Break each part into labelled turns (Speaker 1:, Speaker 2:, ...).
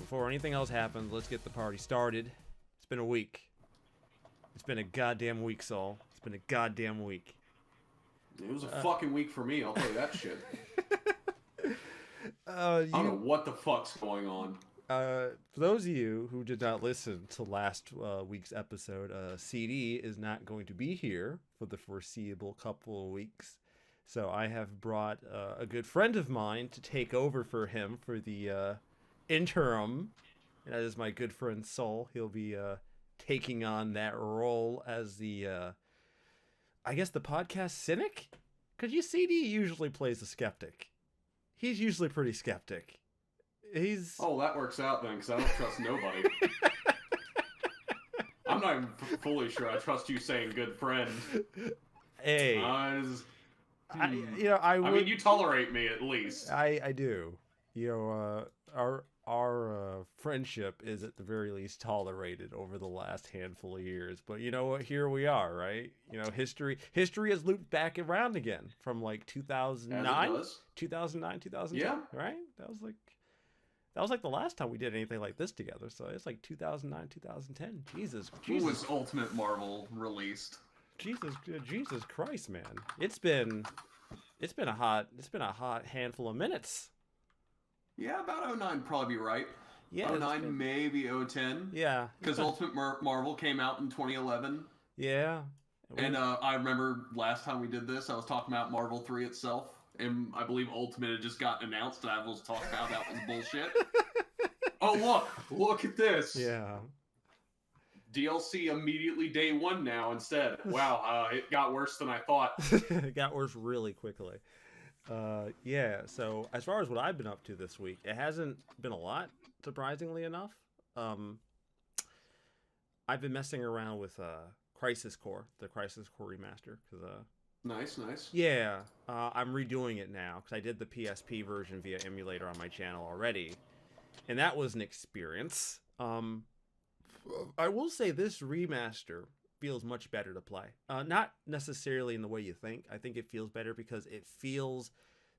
Speaker 1: before anything else happens, let's get the party started. It's been a week. It's been a goddamn week, Saul. It's been a goddamn week.
Speaker 2: It was a fucking week for me, I'll tell you that shit. I don't know what the fuck's going on.
Speaker 1: For those of you who did not listen to last week's episode, CD is not going to be here for the foreseeable couple of weeks. So I have brought a good friend of mine to take over for him for the interim. And that is my good friend Saul. He'll be taking on that role as the, I guess, the podcast cynic? Because CD usually plays a skeptic. He's usually pretty skeptic.
Speaker 2: Oh, that works out then, because I don't trust nobody. I'm not even fully sure I trust you saying good friend.
Speaker 1: Hey. I mean,
Speaker 2: you tolerate me at least.
Speaker 1: I do. Our friendship is at the very least tolerated over the last handful of years. But you know what? Here we are, right? History has looped back around again from like 2009, 2010,
Speaker 2: yeah.
Speaker 1: Right? That was like the last time we did anything like this together. So it's like 2009, 2010. Jesus.
Speaker 2: When was Ultimate Marvel released?
Speaker 1: Jesus Christ, man! It's been a hot handful of minutes.
Speaker 2: Yeah, about 2009 probably be right.
Speaker 1: Yeah,
Speaker 2: 2009 maybe 2010.
Speaker 1: Yeah,
Speaker 2: because Ultimate Marvel came out in 2011.
Speaker 1: Yeah,
Speaker 2: and I remember last time we did this, I was talking about Marvel 3 itself, and I believe Ultimate had just gotten announced, and I was talking about that was bullshit. Oh look at this.
Speaker 1: Yeah.
Speaker 2: DLC immediately day one now instead. Wow, it got worse than I thought.
Speaker 1: It got worse really quickly. Yeah, so as far as what I've been up to this week, it hasn't been a lot, surprisingly enough. I've been messing around with Crisis Core, the Crisis Core remaster.
Speaker 2: Nice.
Speaker 1: Yeah, I'm redoing it now, because I did the PSP version via emulator on my channel already. And that was an experience. I will say this remaster feels much better to play. Not necessarily in the way you think. I think it feels better because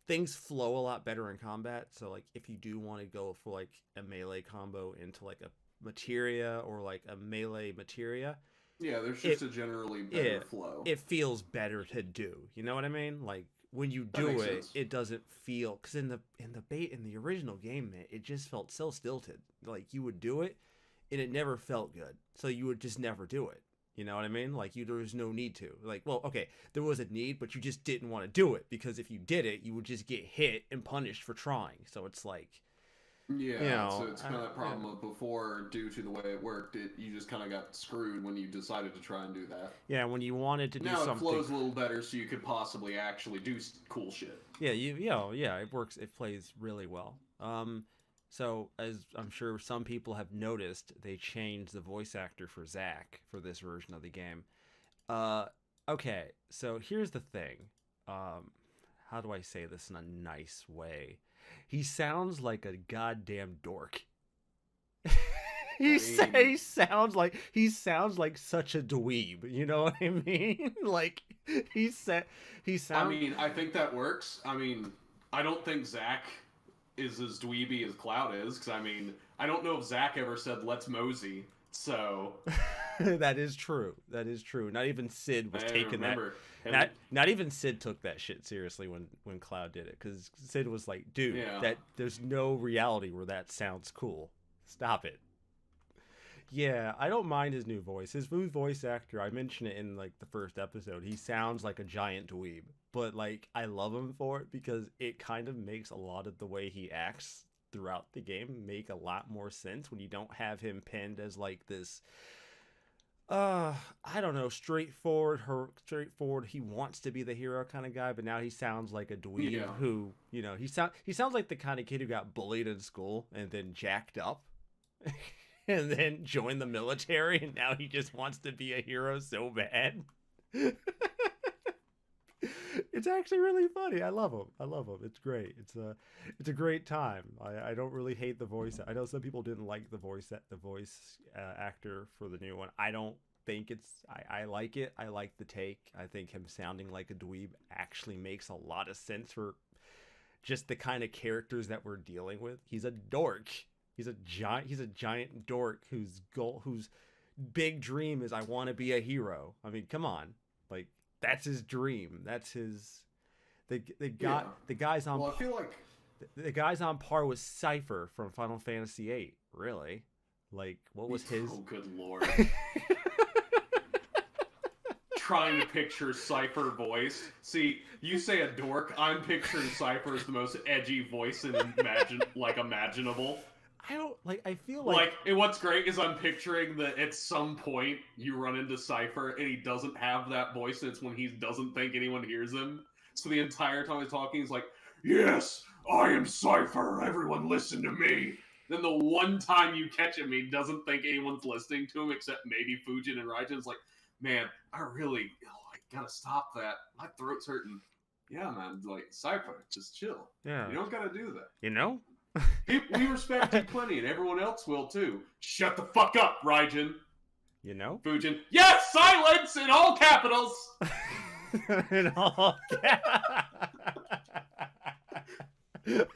Speaker 1: things flow a lot better in combat. So like if you do want to go for like a melee combo into like a materia or like a melee materia.
Speaker 2: Yeah, there's just a generally better flow.
Speaker 1: It feels better to do. You know what I mean? Like when you do it, it doesn't feel, because in the original game, man, it just felt so stilted. Like you would do it and it never felt good. So you would just never do it. You know what I mean? Like there was no need to. Like, well, okay, there was a need, but you just didn't want to do it, because if you did it, you would just get hit and punished for trying. So it's like,
Speaker 2: yeah, so it's kind of that problem of before, due to the way it worked, you just kind of got screwed when you decided to try and do that.
Speaker 1: Yeah, when you wanted to do something.
Speaker 2: Now it flows a little better, so you could possibly actually do cool shit.
Speaker 1: Yeah, it works. It plays really well. So, as I'm sure some people have noticed, they changed the voice actor for Zack for this version of the game. Okay, so here's the thing. How do I say this in a nice way? He sounds like a goddamn dork. He sounds like such a dweeb. You know what I mean? Like he sounds.
Speaker 2: I mean, I think that works. I mean, I don't think Zack is as dweeby as Cloud is, because I mean, I don't know if Zack ever said "let's mosey," so
Speaker 1: that is true. Not even Sid was taking that. Not even Sid took that shit seriously when Cloud did it, because Sid was like, "Dude, that there's no reality where that sounds cool. Stop it." Yeah, I don't mind his new voice. His new voice actor, I mentioned it in like the first episode. He sounds like a giant dweeb, but like I love him for it, because it kind of makes a lot of the way he acts throughout the game make a lot more sense when you don't have him pinned as like this I don't know, straightforward, he wants to be the hero kind of guy, but now he sounds like a dweeb who, he sounds like the kind of kid who got bullied in school and then jacked up. And then joined the military, and now he just wants to be a hero so bad. It's actually really funny. I love him. It's great. It's a great time. I don't really hate the voice. I know some people didn't like the voice actor for the new one. I don't think I like it. I like the take. I think him sounding like a dweeb actually makes a lot of sense for just the kind of characters that we're dealing with. He's a dork, He's a giant dork whose big dream is I want to be a hero. I mean, come on. Like that's his dream. That's his the guy's on
Speaker 2: Well, I feel like
Speaker 1: the guy's on par with Cypher from Final Fantasy VIII, really. Like what was his
Speaker 2: Oh good lord. Trying to picture Cypher voice. See, you say a dork, I'm picturing Cypher as the most edgy voice imaginable.
Speaker 1: I feel like
Speaker 2: and what's great is I'm picturing that at some point you run into Cypher and he doesn't have that voice, and it's when he doesn't think anyone hears him. So the entire time he's talking, he's like, "Yes, I am Cypher, everyone listen to me." Then the one time you catch him, he doesn't think anyone's listening to him except maybe Fujin and Raijin's like, "Man, I really gotta stop that. My throat's hurting." Yeah, man, like, Cypher, just chill.
Speaker 1: Yeah.
Speaker 2: You don't gotta do that.
Speaker 1: You know?
Speaker 2: We respect you plenty, and everyone else will too. Shut the fuck up, Raijin.
Speaker 1: You know?
Speaker 2: Fujin. Yes, silence in all capitals!
Speaker 1: In all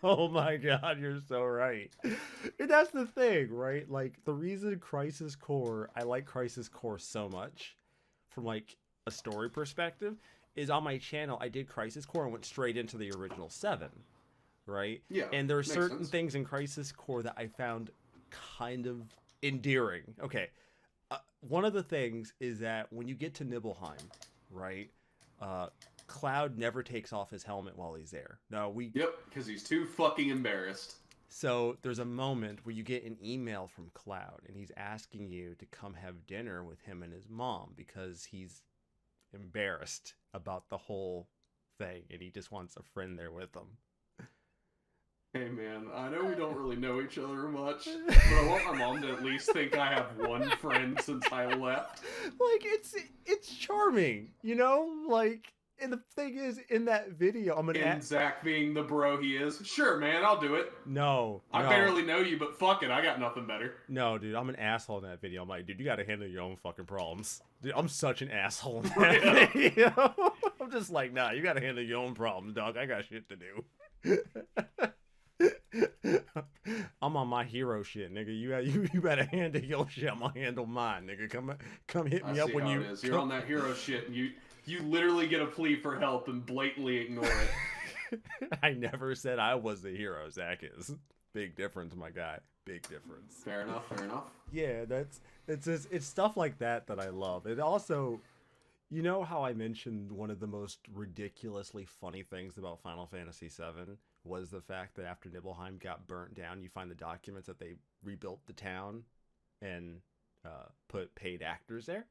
Speaker 1: Oh my god, you're so right. And that's the thing, right? Like, the reason Crisis Core, I like Crisis Core so much, from like a story perspective, is on my channel I did Crisis Core and went straight into the original 7, right?
Speaker 2: Yeah.
Speaker 1: And there are certain
Speaker 2: sense.
Speaker 1: things in Crisis Core that I found kind of endearing. Okay. One of the things is that when you get to Nibelheim, right? Cloud never takes off his helmet while he's there.
Speaker 2: Yep, because he's too fucking embarrassed.
Speaker 1: So there's a moment where you get an email from Cloud, and he's asking you to come have dinner with him and his mom because he's embarrassed about the whole thing, and he just wants a friend there with him.
Speaker 2: Hey man, I know we don't really know each other much, but I want my mom to at least think I have one friend since I left.
Speaker 1: Like, it's charming, you know? Like, and the thing is, in that video, I'm gonna
Speaker 2: And Zach being the bro he is, sure man, I'll do it.
Speaker 1: No.
Speaker 2: I barely know you, but fuck it, I got nothing better.
Speaker 1: No, dude, I'm an asshole in that video. I'm like, dude, you gotta handle your own fucking problems. Dude, I'm such an asshole in that video. I'm just like, nah, you gotta handle your own problems, dog. I got shit to do. I'm on my hero shit, nigga. You better handle your shit. I'm gonna handle mine, nigga. Come hit me up when you.
Speaker 2: You're on that hero shit, and you literally get a plea for help and blatantly ignore it.
Speaker 1: I never said I was the hero. Zach is. Big difference, my guy. Big difference.
Speaker 2: Fair enough.
Speaker 1: Yeah, it's stuff like that I love. It also, you know how I mentioned one of the most ridiculously funny things about Final Fantasy VII was the fact that after Nibelheim got burnt down, you find the documents that they rebuilt the town and put paid actors there?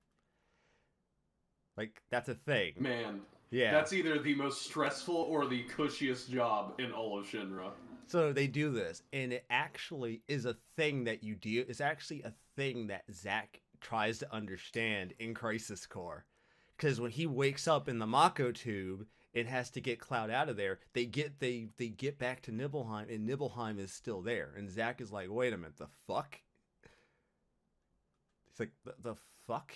Speaker 1: Like, that's a thing.
Speaker 2: Man.
Speaker 1: Yeah.
Speaker 2: That's either the most stressful or the cushiest job in all of Shinra.
Speaker 1: So they do this, and it actually is a thing that you do. It's actually a thing that Zack tries to understand in Crisis Core. Because when he wakes up in the Mako tube and has to get Cloud out of there, they get back to Nibelheim, and Nibelheim is still there. And Zack is like, wait a minute, the fuck? It's like, the fuck?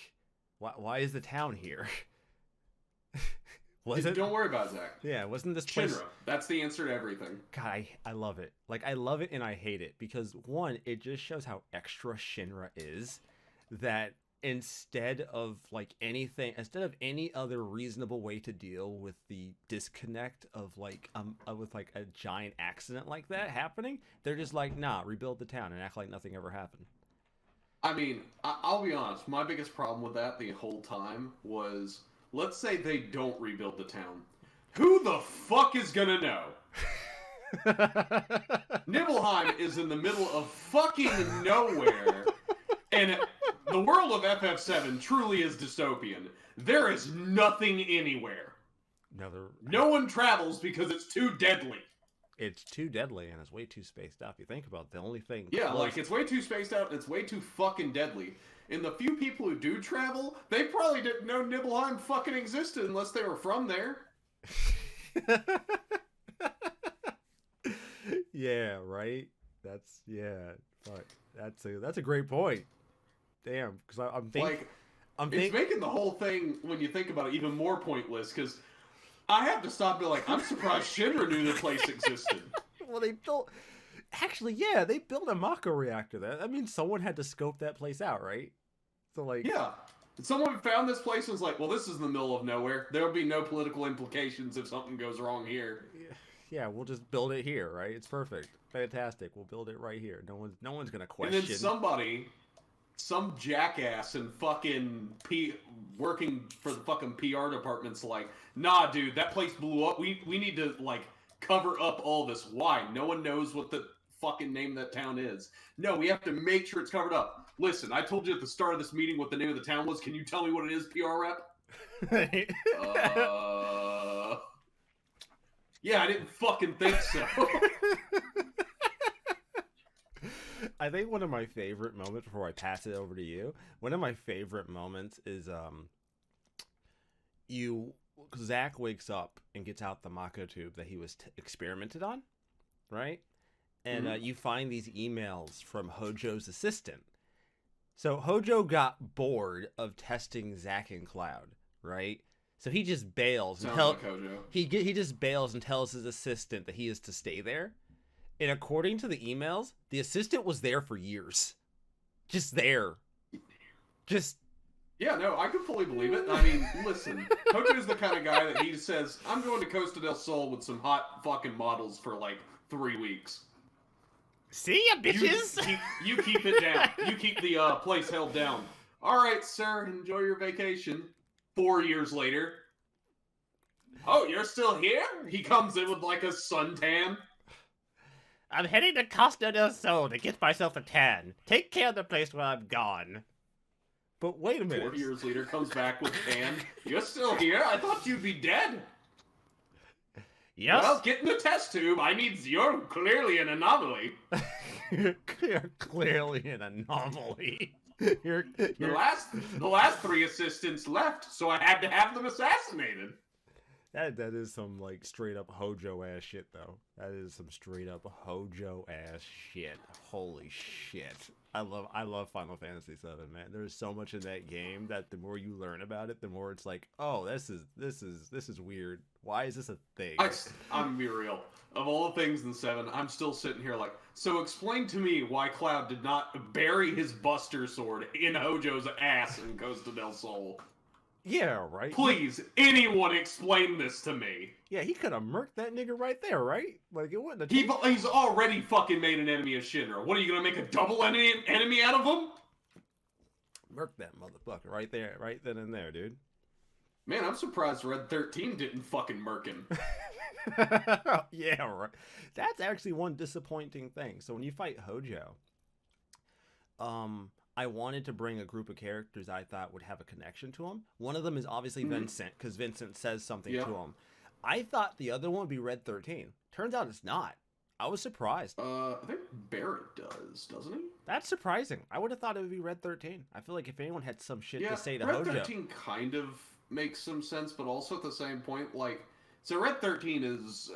Speaker 1: Why is the town here?
Speaker 2: Don't worry about it, Zach.
Speaker 1: Yeah, wasn't this place...
Speaker 2: Shinra. That's the answer to everything.
Speaker 1: God, I love it. Like, I love it and I hate it. Because, one, it just shows how extra Shinra is. That instead of any other reasonable way to deal with the disconnect of, like, with, like, a giant accident like that happening, they're just like, nah, rebuild the town and act like nothing ever happened.
Speaker 2: I mean, I'll be honest. My biggest problem with that the whole time was... Let's say they don't rebuild the town. Who the fuck is gonna know? Nibelheim is in the middle of fucking nowhere, and the world of FF7 truly is dystopian. There is nothing anywhere. No one travels because it's too deadly.
Speaker 1: It's too deadly, and it's way too spaced out. You think about the only thing...
Speaker 2: Yeah, like, it's way too spaced out, and it's way too fucking deadly. And the few people who do travel, they probably didn't know Nibelheim fucking existed unless they were from there.
Speaker 1: Yeah, right? Fuck. That's a great point. Damn, because I'm thinking...
Speaker 2: It's making the whole thing, when you think about it, even more pointless, because I have to stop and be like, I'm surprised Shinra knew the place existed.
Speaker 1: Well, they built... Actually, yeah, they built a Mako reactor there. That means someone had to scope that place out, right? So, like...
Speaker 2: Yeah. Someone found this place and was like, well, this is in the middle of nowhere. There will be no political implications if something goes wrong here.
Speaker 1: Yeah, we'll just build it here, right? It's perfect. Fantastic. We'll build it right here. No one's going to question.
Speaker 2: And then some jackass in fucking working for the fucking PR department's like, nah, dude, that place blew up. We need to, like, cover up all this. Why? No one knows what the fucking name of that town is. No, we have to make sure it's covered up. Listen, I told you at the start of this meeting what the name of the town was. Can you tell me what it is, PR rep? Yeah, I didn't fucking think so.
Speaker 1: I think one of my favorite moments, before I pass it over to you, one of my favorite moments is Zach wakes up and gets out the Mako tube that he was experimented on, right? And you find these emails from Hojo's assistant. So Hojo got bored of testing Zach and Cloud, right? So he just bails. He just bails and tells his assistant that he is to stay there. And according to the emails, the assistant was there for years. Just there. Just...
Speaker 2: Yeah, no, I can fully believe it. I mean, listen, Hojo's the kind of guy that he says, I'm going to Costa del Sol with some hot fucking models for like 3 weeks.
Speaker 1: See ya, bitches!
Speaker 2: You keep it down. You keep the place held down. All right, sir, enjoy your vacation. 4 years later. Oh, you're still here? He comes in with like a suntan.
Speaker 1: I'm heading to Costa del Sol to get myself a tan. Take care of the place while I'm gone. But wait a minute.
Speaker 2: 4 years later, comes back with tan. You're still here? I thought you'd be dead.
Speaker 1: Yes.
Speaker 2: Well, get in the test tube. You're clearly an anomaly.
Speaker 1: You're clearly an anomaly.
Speaker 2: The last 3 assistants left, so I had to have them assassinated.
Speaker 1: That is some like straight up Hojo ass shit though. That is some straight up Hojo ass shit. Holy shit. I love Final Fantasy VII, man. There's so much in that game that the more you learn about it, the more it's like, oh, this is weird. Why is this a thing?
Speaker 2: I'm gonna be real. Of all the things in 7, I'm still sitting here like, so explain to me why Cloud did not bury his Buster Sword in Hojo's ass in Costa del Sol.
Speaker 1: Yeah, right?
Speaker 2: Please, anyone explain this to me.
Speaker 1: Yeah, he could have murked that nigga right there, right? Like, it wouldn't
Speaker 2: have... He's already fucking made an enemy of Shinra. What, are you gonna make a double enemy out of him?
Speaker 1: Murk that motherfucker right there, right then and there, dude.
Speaker 2: Man, I'm surprised Red 13 didn't fucking murk him.
Speaker 1: Yeah, right. That's actually one disappointing thing. So when you fight Hojo, I wanted to bring a group of characters I thought would have a connection to him. One of them is obviously Vincent, because Vincent says something to him. I thought the other one would be Red 13. Turns out it's not. I was surprised.
Speaker 2: I think Barrett does, doesn't he?
Speaker 1: That's surprising. I would have thought it would be Red 13. I feel like if anyone had some shit to say to
Speaker 2: Red
Speaker 1: Hojo...
Speaker 2: Red 13 kind of makes some sense, but also at the same point, like... So Red 13 is...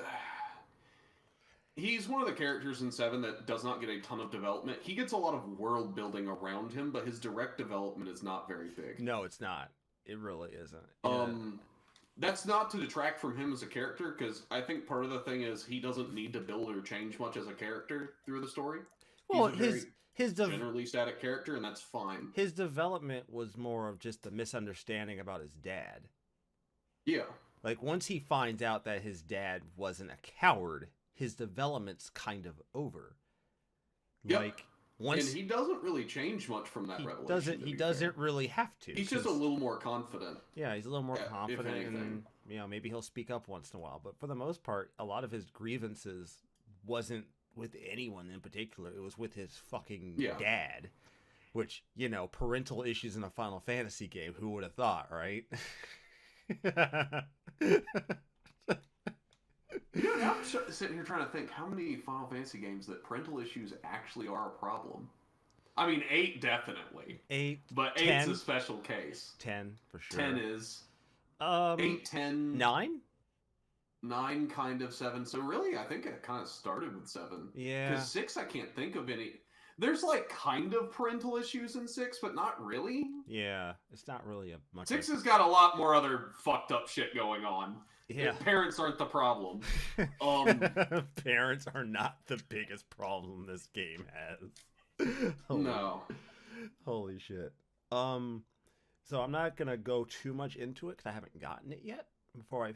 Speaker 2: He's one of the characters in 7 that does not get a ton of development. He gets a lot of world building around him, but his direct development is not very big.
Speaker 1: No, it's not. It really isn't.
Speaker 2: That's not to detract from him as a character, because I think part of the thing is he doesn't need to build or change much as a character through the story.
Speaker 1: Well,
Speaker 2: his generally static character, and that's fine.
Speaker 1: His development was more of just a misunderstanding about his dad.
Speaker 2: Yeah.
Speaker 1: Like, once he finds out that his dad wasn't a coward, his development's kind of over.
Speaker 2: Yep.
Speaker 1: Like, once...
Speaker 2: And he doesn't really change much from that revelation.
Speaker 1: He doesn't really have to.
Speaker 2: He's just a little more confident.
Speaker 1: Yeah, he's a little more confident, and maybe he'll speak up once in a while. But for the most part, a lot of his grievances wasn't with anyone in particular. It was with his fucking dad. Which, parental issues in a Final Fantasy game, who would have thought, right?
Speaker 2: I'm sitting here trying to think how many Final Fantasy games that parental issues actually are a problem. I mean, 8 definitely.
Speaker 1: 8,
Speaker 2: but
Speaker 1: 10,
Speaker 2: 8's a special case.
Speaker 1: 10 for sure.
Speaker 2: 10 is 8, 10,
Speaker 1: 9.
Speaker 2: 9 kind of 7. So really, I think it kind of started with 7.
Speaker 1: Yeah.
Speaker 2: Because 6, I can't think of any. There's like kind of parental issues in 6, but not really.
Speaker 1: Yeah, it's not really a much.
Speaker 2: 6 has got a lot more other fucked up shit going on.
Speaker 1: Yeah.
Speaker 2: Parents aren't the problem.
Speaker 1: Parents are not the biggest problem this game has.
Speaker 2: No.
Speaker 1: Holy shit. So I'm not gonna go too much into it because I haven't gotten it yet. Before I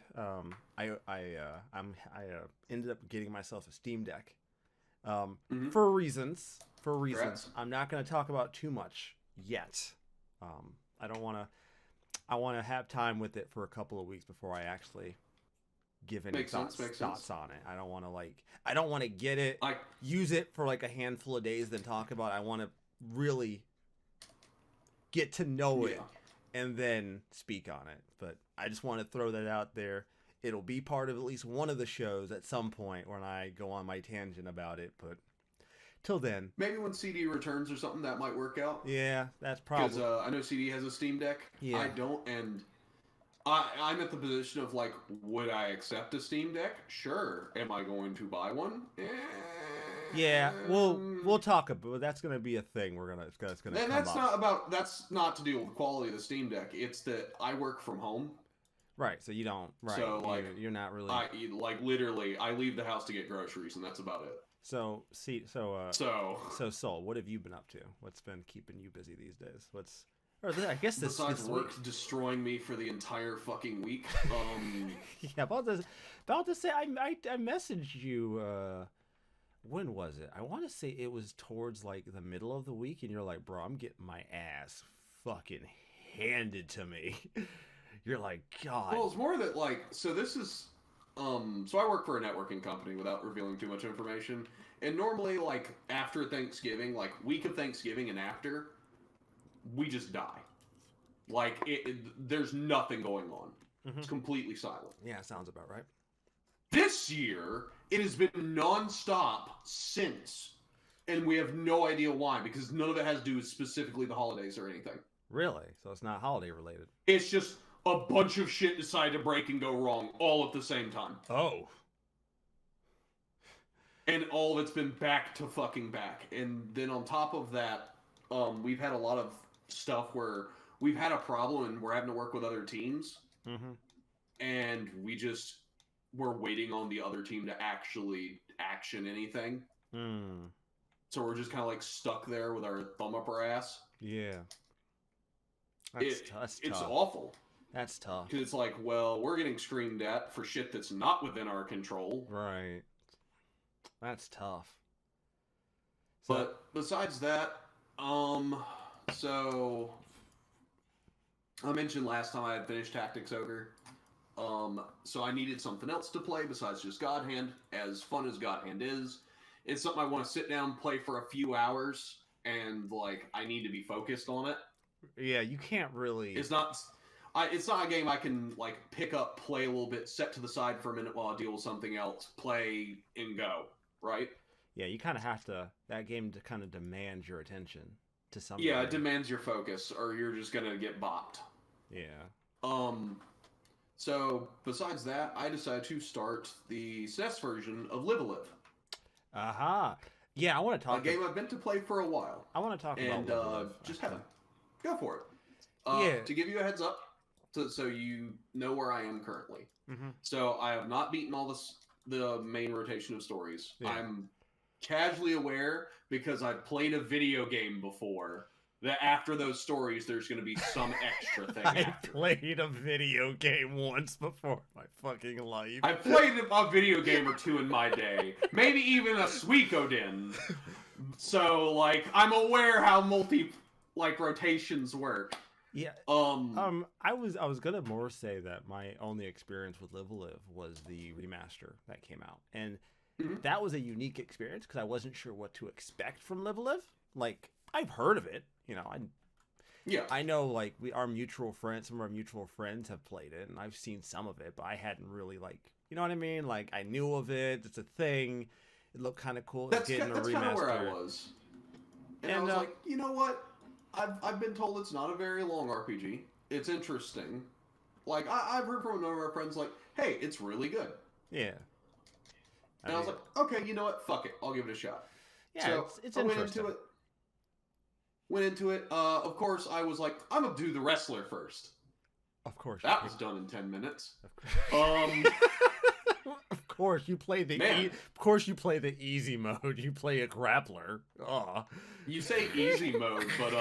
Speaker 1: ended up getting myself a Steam Deck. For reasons.
Speaker 2: Congrats.
Speaker 1: I'm not gonna talk about too much yet. I don't want to. I want to have time with it for a couple of weeks before I actually give any thoughts on it. I don't want to I don't want to get it, use it for like a handful of days, then talk about it. I want to really get to know it and then speak on it. But I just want to throw that out there. It'll be part of at least one of the shows at some point when I go on my tangent about it. But till then,
Speaker 2: maybe when CD returns or something, that might work out.
Speaker 1: Yeah, that's probably
Speaker 2: because I know CD has a Steam Deck. Yeah, I don't, and I'm at the position of like, would I accept a Steam Deck? Sure. Am I going to buy one?
Speaker 1: Yeah, we'll talk about. That's going to be a thing. It's going to. And
Speaker 2: that's not to do with the quality of the Steam Deck. It's that I work from home.
Speaker 1: Right, so you don't. Right, so you're not really.
Speaker 2: Literally, I leave the house to get groceries, and that's about it.
Speaker 1: So Soul, what have you been up to? What's been keeping you busy these days? I guess this
Speaker 2: besides work destroying me for the entire fucking week.
Speaker 1: Yeah, about to say I messaged you. When was it? I want to say it was towards like the middle of the week, and you're like, bro, I'm getting my ass fucking handed to me. You're like, God.
Speaker 2: Well, it's more that so this is, so I work for a networking company without revealing too much information, and normally after Thanksgiving, week of Thanksgiving and after, we just die. There's nothing going on. Mm-hmm. It's completely silent.
Speaker 1: Yeah, sounds about right.
Speaker 2: This year, it has been nonstop since, and we have no idea why, because none of it has to do with specifically the holidays or anything.
Speaker 1: Really? So it's not holiday related?
Speaker 2: It's just a bunch of shit decided to break and go wrong all at the same time.
Speaker 1: Oh.
Speaker 2: And all of it's been back to fucking back. And then on top of that, we've had a lot of stuff where we've had a problem and we're having to work with other teams. Mm-hmm. And we're waiting on the other team to actually action anything. Mm. So we're just kind of stuck there with our thumb up our ass.
Speaker 1: Yeah.
Speaker 2: That's tough. It's awful.
Speaker 1: That's tough.
Speaker 2: Because it's we're getting screamed at for shit that's not within our control.
Speaker 1: Right. That's tough.
Speaker 2: But besides that, so I mentioned last time I had finished Tactics Ogre. So I needed something else to play besides just God Hand. As fun as God Hand is, it's something I want to sit down, play for a few hours, and I need to be focused on it.
Speaker 1: Yeah, you can't really.
Speaker 2: It's not a game I can pick up, play a little bit, set to the side for a minute while I deal with something else, play and go. Right?
Speaker 1: Yeah, you kind of have to. That game kind of demands your attention to some.
Speaker 2: Yeah, it demands your focus, or you're just gonna get bopped.
Speaker 1: Yeah.
Speaker 2: So besides that, I decided to start the SNES version of Live a Live.
Speaker 1: Aha. Yeah, I want to talk.
Speaker 2: A game I've been to play for a while.
Speaker 1: I want to talk about Live a Live.
Speaker 2: Just go for it. To give you a heads up, so you know where I am currently. Mm-hmm. So I have not beaten all the main rotation of stories. Yeah. I'm casually aware because I've played a video game before that after those stories there's going to be some extra thing.
Speaker 1: I played a video game once before in my fucking life.
Speaker 2: I played a video game or two in my day. Maybe even a Suikoden. So I'm aware how rotations work.
Speaker 1: Yeah. I was gonna more say that my only experience with Live a Live was the remaster that came out, and that was a unique experience because I wasn't sure what to expect from Live a Live. I've heard of it, I know some of our mutual friends have played it, and I've seen some of it, but I hadn't really you know what I mean? I knew of it. It's a thing. It looked kind of cool.
Speaker 2: That's kind of where I was, and I was you know what? I've been told it's not a very long RPG. It's interesting. I've heard from a number of our friends hey, it's really good.
Speaker 1: Yeah.
Speaker 2: And I was okay, you know what? Fuck it. I'll give it a shot.
Speaker 1: Yeah, so it's interesting.
Speaker 2: Went into it. Of course, I was I'm going to do the wrestler first.
Speaker 1: Of course.
Speaker 2: That was done in 10 minutes.
Speaker 1: Of course, you play the of course you play the easy mode. You play a grappler. Oh.
Speaker 2: You say easy mode, but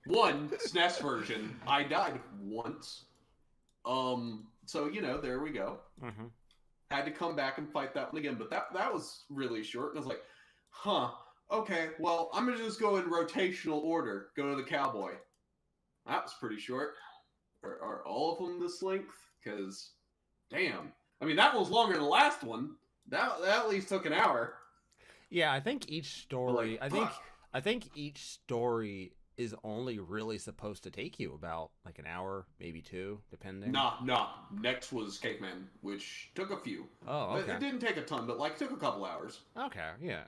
Speaker 2: one SNES version, I died once. So there we go.
Speaker 1: Mm-hmm.
Speaker 2: Had to come back and fight that one again, but that was really short. And I was like, huh, okay, well, I'm gonna just go in rotational order. Go to the cowboy. That was pretty short. Are all of them this length? Because, damn. I mean, that one was longer than the last one. That at least took an hour.
Speaker 1: Yeah, I think each story. I think each story is only really supposed to take you about like an hour, maybe 2, depending.
Speaker 2: Nah. Next was Caveman, which took a few.
Speaker 1: Oh, okay.
Speaker 2: It didn't take a ton, but like took a couple hours.
Speaker 1: Okay, yeah.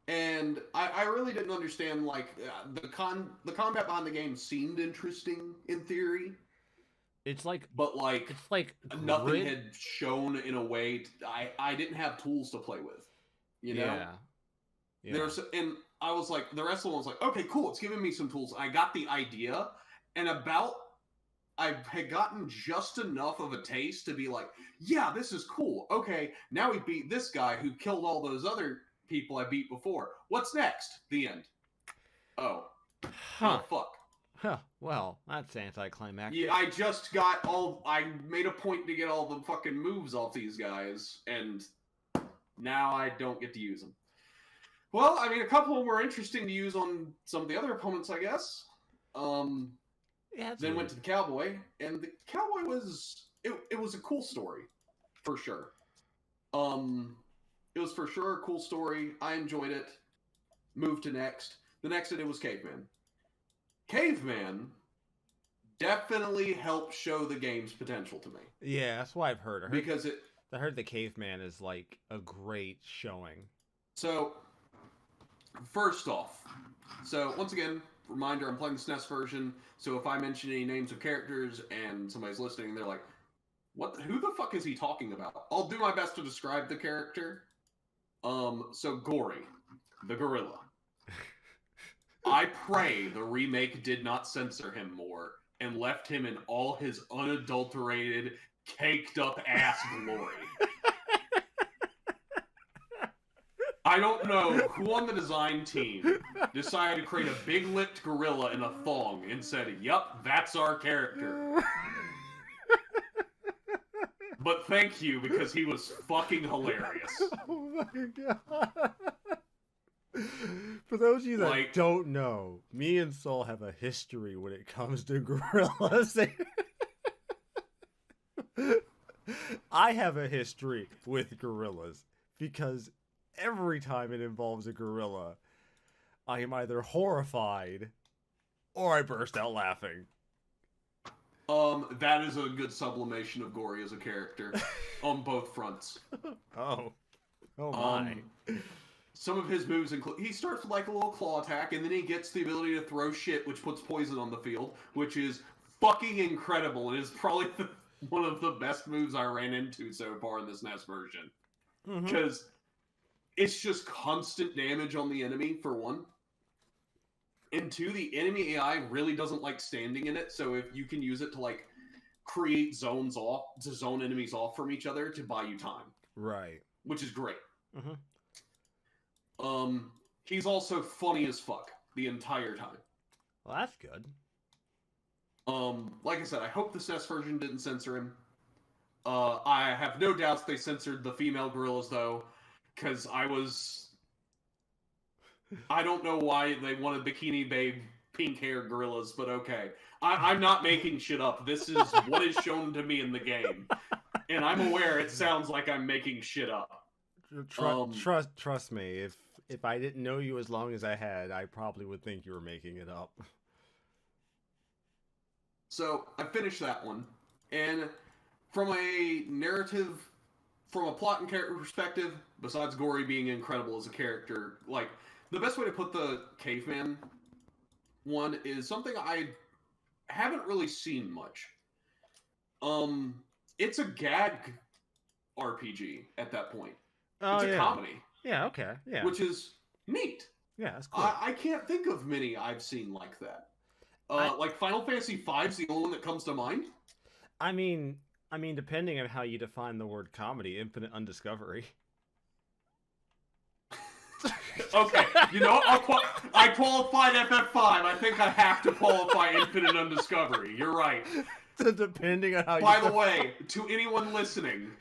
Speaker 2: And I really didn't understand like the combat behind the game seemed interesting in theory.
Speaker 1: It's like
Speaker 2: nothing had shown in a way I didn't have tools to play with,
Speaker 1: Yeah.
Speaker 2: And I was like, the rest of the one was like, okay, cool, it's giving me some tools. I got the idea, and I had gotten just enough of a taste to be like, yeah, this is cool. Okay, now we beat this guy who killed all those other people I beat before. What's next? The end. Oh.
Speaker 1: Huh.
Speaker 2: Oh, fuck.
Speaker 1: Huh. Well, that's anticlimactic.
Speaker 2: Yeah, I made a point to get all the fucking moves off these guys, and now I don't get to use them. Well, I mean, a couple of them were interesting to use on some of the other opponents, I guess. Then went to the cowboy, and the cowboy was it was a cool story, for sure. It was for sure a cool story. I enjoyed it. Moved to next. The next it was Caveman. Caveman definitely helped show the game's potential to me.
Speaker 1: Yeah, that's what I've heard.
Speaker 2: I
Speaker 1: heard the Caveman is like a great showing.
Speaker 2: So, first off, once again, reminder, I'm playing the SNES version, so if I mention any names of characters and somebody's listening, they're like, who the fuck is he talking about? I'll do my best to describe the character. So Gory, the gorilla. I pray the remake did not censor him more and left him in all his unadulterated, caked up ass glory. I don't know who on the design team decided to create a big-lipped gorilla in a thong and said, yup, that's our character. But thank you, because he was fucking hilarious.
Speaker 1: Oh my god. For those of you that don't know, me and Soul have a history when it comes to gorillas. I have a history with gorillas because every time it involves a gorilla, I am either horrified or I burst out laughing.
Speaker 2: That is a good sublimation of Gory as a character on both fronts.
Speaker 1: Oh my.
Speaker 2: Some of his moves include, he starts with like a little claw attack, and then he gets the ability to throw shit, which puts poison on the field, which is fucking incredible. It is probably one of the best moves I ran into so far in this NES version. Because it's just constant damage on the enemy, for one. And two, the enemy AI really doesn't like standing in it, so if you can use it to like create zones off, to zone enemies off from each other to buy you time.
Speaker 1: Right.
Speaker 2: Which is great. He's also funny as fuck the entire time.
Speaker 1: Well, that's good.
Speaker 2: Like I said, I hope the SNES version didn't censor him. I have no doubts they censored the female gorillas, though, because I don't know why they wanted Bikini Babe pink hair gorillas, but okay. I'm not making shit up. This is what is shown to me in the game. And I'm aware it sounds like I'm making shit up.
Speaker 1: Trust me, if I didn't know you as long as I had, I probably would think you were making it up.
Speaker 2: So, I finished that one, and from a narrative, from a plot and character perspective, besides Gory being incredible as a character, like, the best way to put the Caveman one is something I haven't really seen much. It's a gag RPG at that point. It's a comedy.
Speaker 1: Yeah, okay. Yeah.
Speaker 2: Which is neat.
Speaker 1: Yeah, that's cool.
Speaker 2: I can't think of many I've seen like that. Like Final Fantasy V's the only one that comes to mind.
Speaker 1: I mean, depending on how you define the word comedy, Infinite Undiscovery.
Speaker 2: Okay, you know, I qualified FF5. I think I have to qualify Infinite Undiscovery. You're right.
Speaker 1: Depending on how.
Speaker 2: By the way, to anyone listening,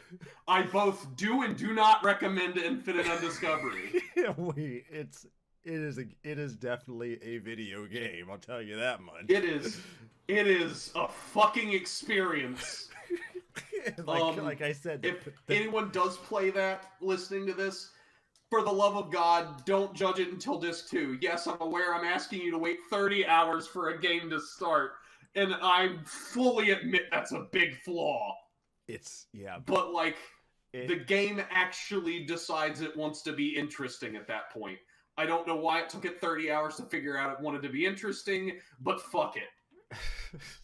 Speaker 2: I both do and do not recommend Infinite Undiscovery.
Speaker 1: Wait, it is definitely a video game. I'll tell you that much.
Speaker 2: It is a fucking experience.
Speaker 1: like I said,
Speaker 2: if anyone does play that, listening to this, for the love of God, don't judge it until disc 2. Yes, I'm aware I'm asking you to wait 30 hours for a game to start, and I fully admit that's a big flaw. But like, the game actually decides it wants to be interesting at that point. I don't know why it took it 30 hours to figure out it wanted to be interesting, but fuck it.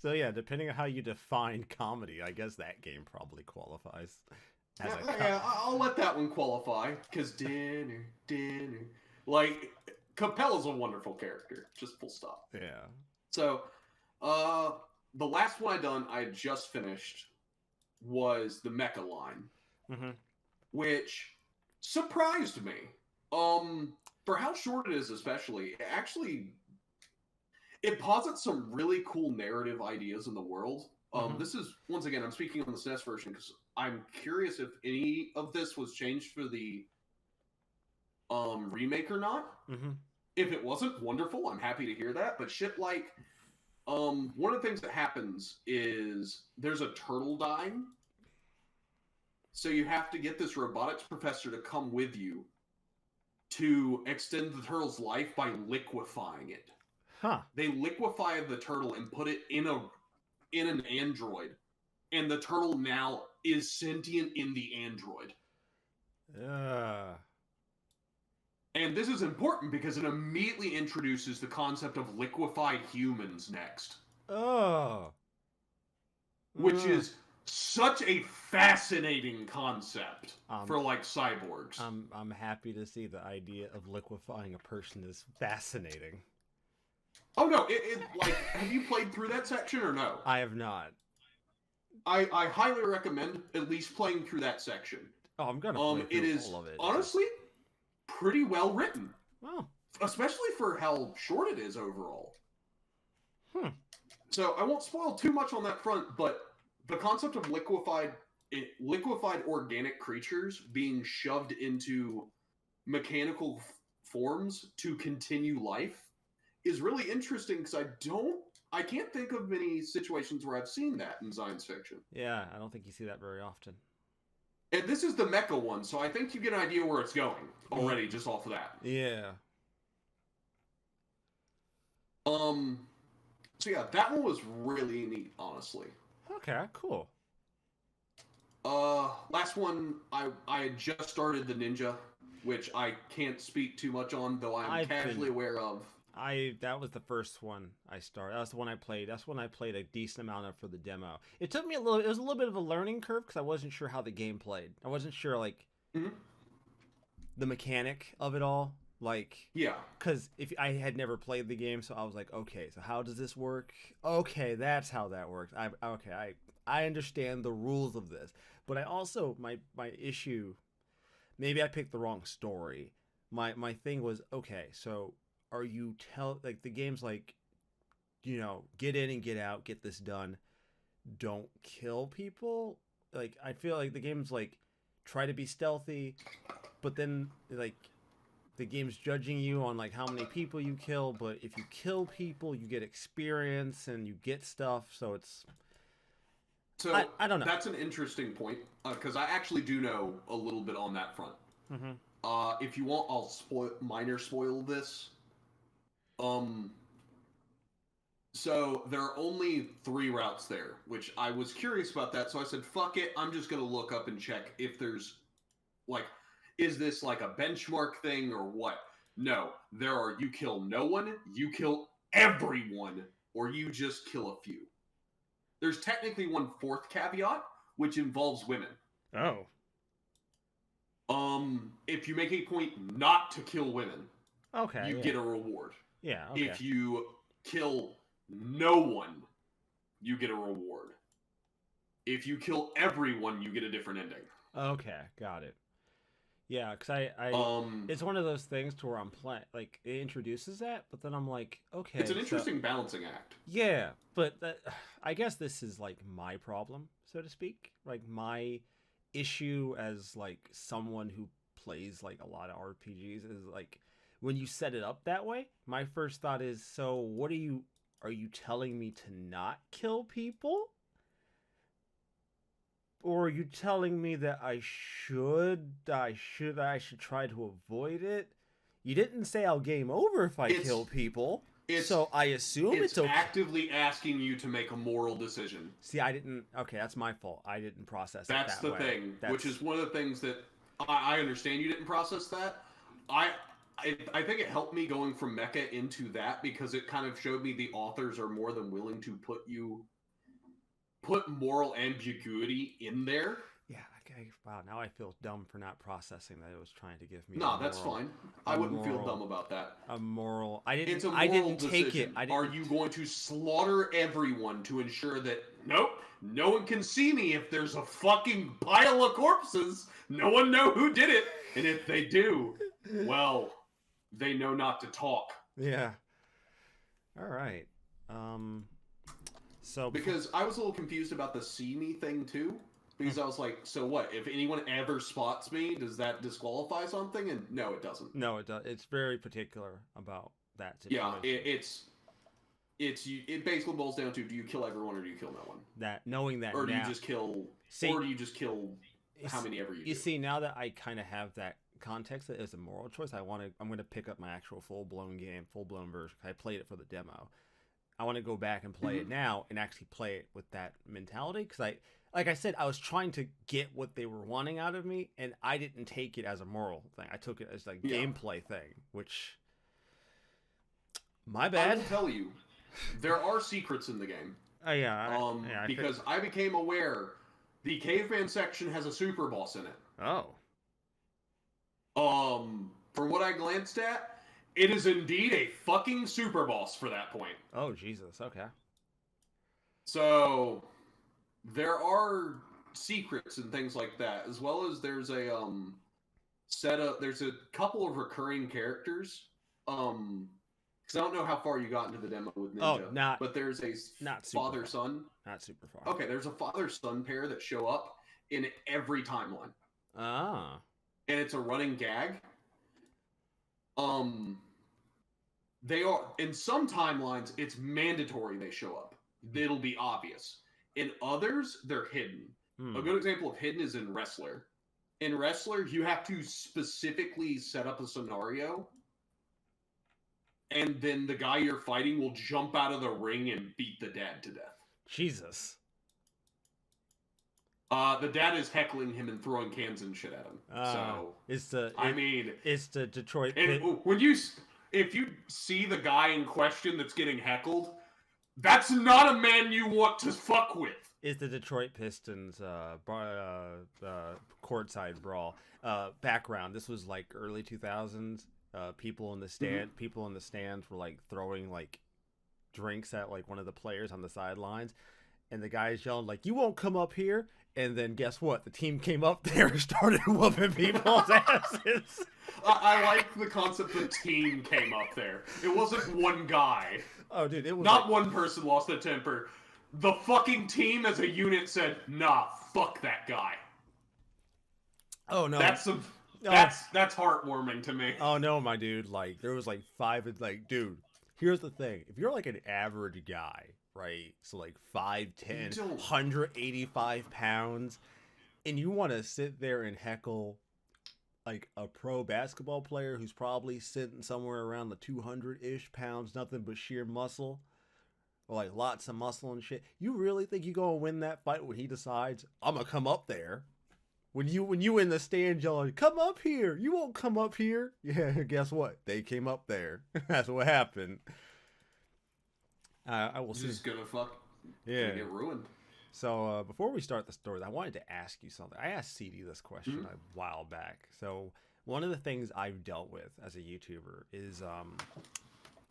Speaker 1: So yeah, depending on how you define comedy, I guess that game probably qualifies.
Speaker 2: Yeah, I'll let that one qualify, because dinner. Like, Capella's a wonderful character, just full stop.
Speaker 1: Yeah.
Speaker 2: So, the last one I just finished was the Mecha line, which surprised me. For how short it is, especially, it posits some really cool narrative ideas in the world. This is, once again, I'm speaking on the SNES version because I'm curious if any of this was changed for the remake or not. If it wasn't, wonderful. I'm happy to hear that. But shit like, one of the things that happens is there's a turtle dying. So you have to get this robotics professor to come with you to extend the turtle's life by liquefying it. They liquefy the turtle and put it in an android, and the turtle now is sentient in the android. And this is important because it immediately introduces the concept of liquefied humans next. Which is such a fascinating concept for like cyborgs.
Speaker 1: I'm happy to see the idea of liquefying a person is fascinating.
Speaker 2: Oh no, like, have you played through that section or no?
Speaker 1: I have not.
Speaker 2: I highly recommend at least playing through that section.
Speaker 1: Oh, I'm gonna play through all of it.
Speaker 2: Honestly, pretty well written.
Speaker 1: Oh.
Speaker 2: Especially for how short it is overall. So I won't spoil too much on that front, but the concept of liquefied organic creatures being shoved into mechanical forms to continue life is really interesting because I can't think of many situations where I've seen that in science fiction.
Speaker 1: Yeah, I don't think you see that very often.
Speaker 2: And this is the mecha one, so I think you get an idea where it's going already just off of that.
Speaker 1: Yeah.
Speaker 2: So yeah, that one was really neat, honestly.
Speaker 1: Okay, cool.
Speaker 2: Last one, I had just started the Ninja, which I can't speak too much on, though I'm casually aware of.
Speaker 1: That was the first one I started. That was the one I played. That's when I played a decent amount of for the demo. It took me it was a little bit of a learning curve because I wasn't sure how the game played. I wasn't sure, like, the mechanic of it all. Like,
Speaker 2: yeah.
Speaker 1: Because if I had never played the game, so I was like, okay, so how does this work? Okay, that's how that works. I understand the rules of this. But I also, my issue, maybe I picked the wrong story. My thing was, okay, so are you like, the game's like, you know, get in and get out, get this done, don't kill people. Like, I feel like the game's like, try to be stealthy, but then, like, the game's judging you on, like, how many people you kill, but if you kill people, you get experience and you get stuff, so it's...
Speaker 2: So,
Speaker 1: I don't know.
Speaker 2: That's an interesting point, because I actually do know a little bit on that front. If you want, I'll spoil this. So there are only 3 routes there, which I was curious about that, so I said, fuck it, I'm just going to look up and check if there's, like, is this like a benchmark thing or what? No, there are, you kill no one, you kill everyone, or you just kill a few. There's technically one 4th caveat, which involves women.
Speaker 1: Oh.
Speaker 2: If you make a point not to kill women,
Speaker 1: okay,
Speaker 2: you get a reward.
Speaker 1: Yeah, okay.
Speaker 2: If you kill no one, you get a reward. If you kill everyone, you get a different ending.
Speaker 1: Okay, got it. Yeah, because it's one of those things to where I'm playing, like, it introduces that, but then I'm like, okay.
Speaker 2: It's an interesting balancing act.
Speaker 1: Yeah, but I guess this is, like, my problem, so to speak. Like, my issue as, like, someone who plays, like, a lot of RPGs is, like, when you set it up that way, my first thought is, so what are you telling me to not kill people? Or are you telling me that I should try to avoid it? You didn't say I'll game over if I kill people. So I assume it's okay.
Speaker 2: Actively asking you to make a moral decision.
Speaker 1: See, I didn't. Okay, that's my fault. I didn't process
Speaker 2: that's
Speaker 1: it that way.
Speaker 2: That's the thing, which is one of the things that I understand you didn't process that. I think it helped me going from mecha into that because it kind of showed me the authors are more than willing to put moral ambiguity in there.
Speaker 1: Yeah, okay. Wow, now I feel dumb for not processing that it was trying to give me.
Speaker 2: No, that's fine. I wouldn't feel dumb about that.
Speaker 1: A moral. I didn't.
Speaker 2: It's a moral
Speaker 1: I didn't
Speaker 2: decision.
Speaker 1: Take it.
Speaker 2: Are you going to slaughter everyone to ensure that nope, no one can see me if there's a fucking pile of corpses? No one know who did it, and if they do, well, they know not to talk.
Speaker 1: Yeah. All right. So
Speaker 2: because I was a little confused about the see me thing too, because I was like, so what? If anyone ever spots me, does that disqualify something? And no, it doesn't.
Speaker 1: No, it does. It's very particular about that situation.
Speaker 2: Yeah, it basically boils down to: do you kill everyone or do you kill no one?
Speaker 1: That knowing that,
Speaker 2: or do you just kill? Or do you just kill how many ever you?
Speaker 1: You see, now that I kind of have that context that is a moral choice, I'm going to pick up my actual full blown version. I played it for the demo. I want to go back and play it now and actually play it with that mentality because like I said, I was trying to get what they were wanting out of me, and I didn't take it as a moral thing. I took it as like gameplay thing, which my bad.
Speaker 2: I will tell you, there are secrets in the game. Because I became aware the caveman section has a super boss in it.
Speaker 1: Oh.
Speaker 2: From what I glanced at, it is indeed a fucking super boss for that point.
Speaker 1: Oh, Jesus. Okay.
Speaker 2: So, there are secrets and things like that, as well as there's a, there's a couple of recurring characters, because I don't know how far you got into the demo with Ninja. But there's a father-son.
Speaker 1: Not super far.
Speaker 2: Okay, there's a father-son pair that show up in every timeline.
Speaker 1: Ah.
Speaker 2: And it's a running gag. They are in some timelines. It's mandatory they show up. It'll be obvious. In others, they're hidden. A good example of hidden is in Wrestler. In Wrestler, you have to specifically set up a scenario, and then the guy you're fighting will jump out of the ring and beat the dad to death.
Speaker 1: Jesus.
Speaker 2: The dad is heckling him and throwing cans and shit at him. It's the
Speaker 1: Detroit.
Speaker 2: If you see the guy in question that's getting heckled, that's not a man you want to fuck with.
Speaker 1: It's the Detroit Pistons courtside brawl. Background: this was like early 2000s. People in the stands were like throwing like drinks at like one of the players on the sidelines, and the guy's yelling like, "You won't come up here!" And then guess what? The team came up there and started whooping people's asses.
Speaker 2: I like the concept the team came up there. It wasn't one guy.
Speaker 1: Oh, dude, it was
Speaker 2: not like... one person lost their temper. The fucking team as a unit said, "Nah, fuck that guy."
Speaker 1: Oh no,
Speaker 2: that's heartwarming to me.
Speaker 1: Oh no, my dude! Like there was like five. Like, dude, here's the thing: if you're like an average guy, right? So like 5'10", 185 pounds, and you want to sit there and heckle like a pro basketball player who's probably sitting somewhere around the 200-ish pounds, nothing but sheer muscle, or like lots of muscle and shit. You really think you gonna win that fight when he decides I'm gonna come up there? When you in the stand yelling, "Come up here! You won't come up here!" Yeah, guess what? They came up there. That's what happened. I will see.
Speaker 2: Just gonna get ruined.
Speaker 1: So before we start the story, I wanted to ask you something. I asked CD this question a while back. So one of the things I've dealt with as a YouTuber is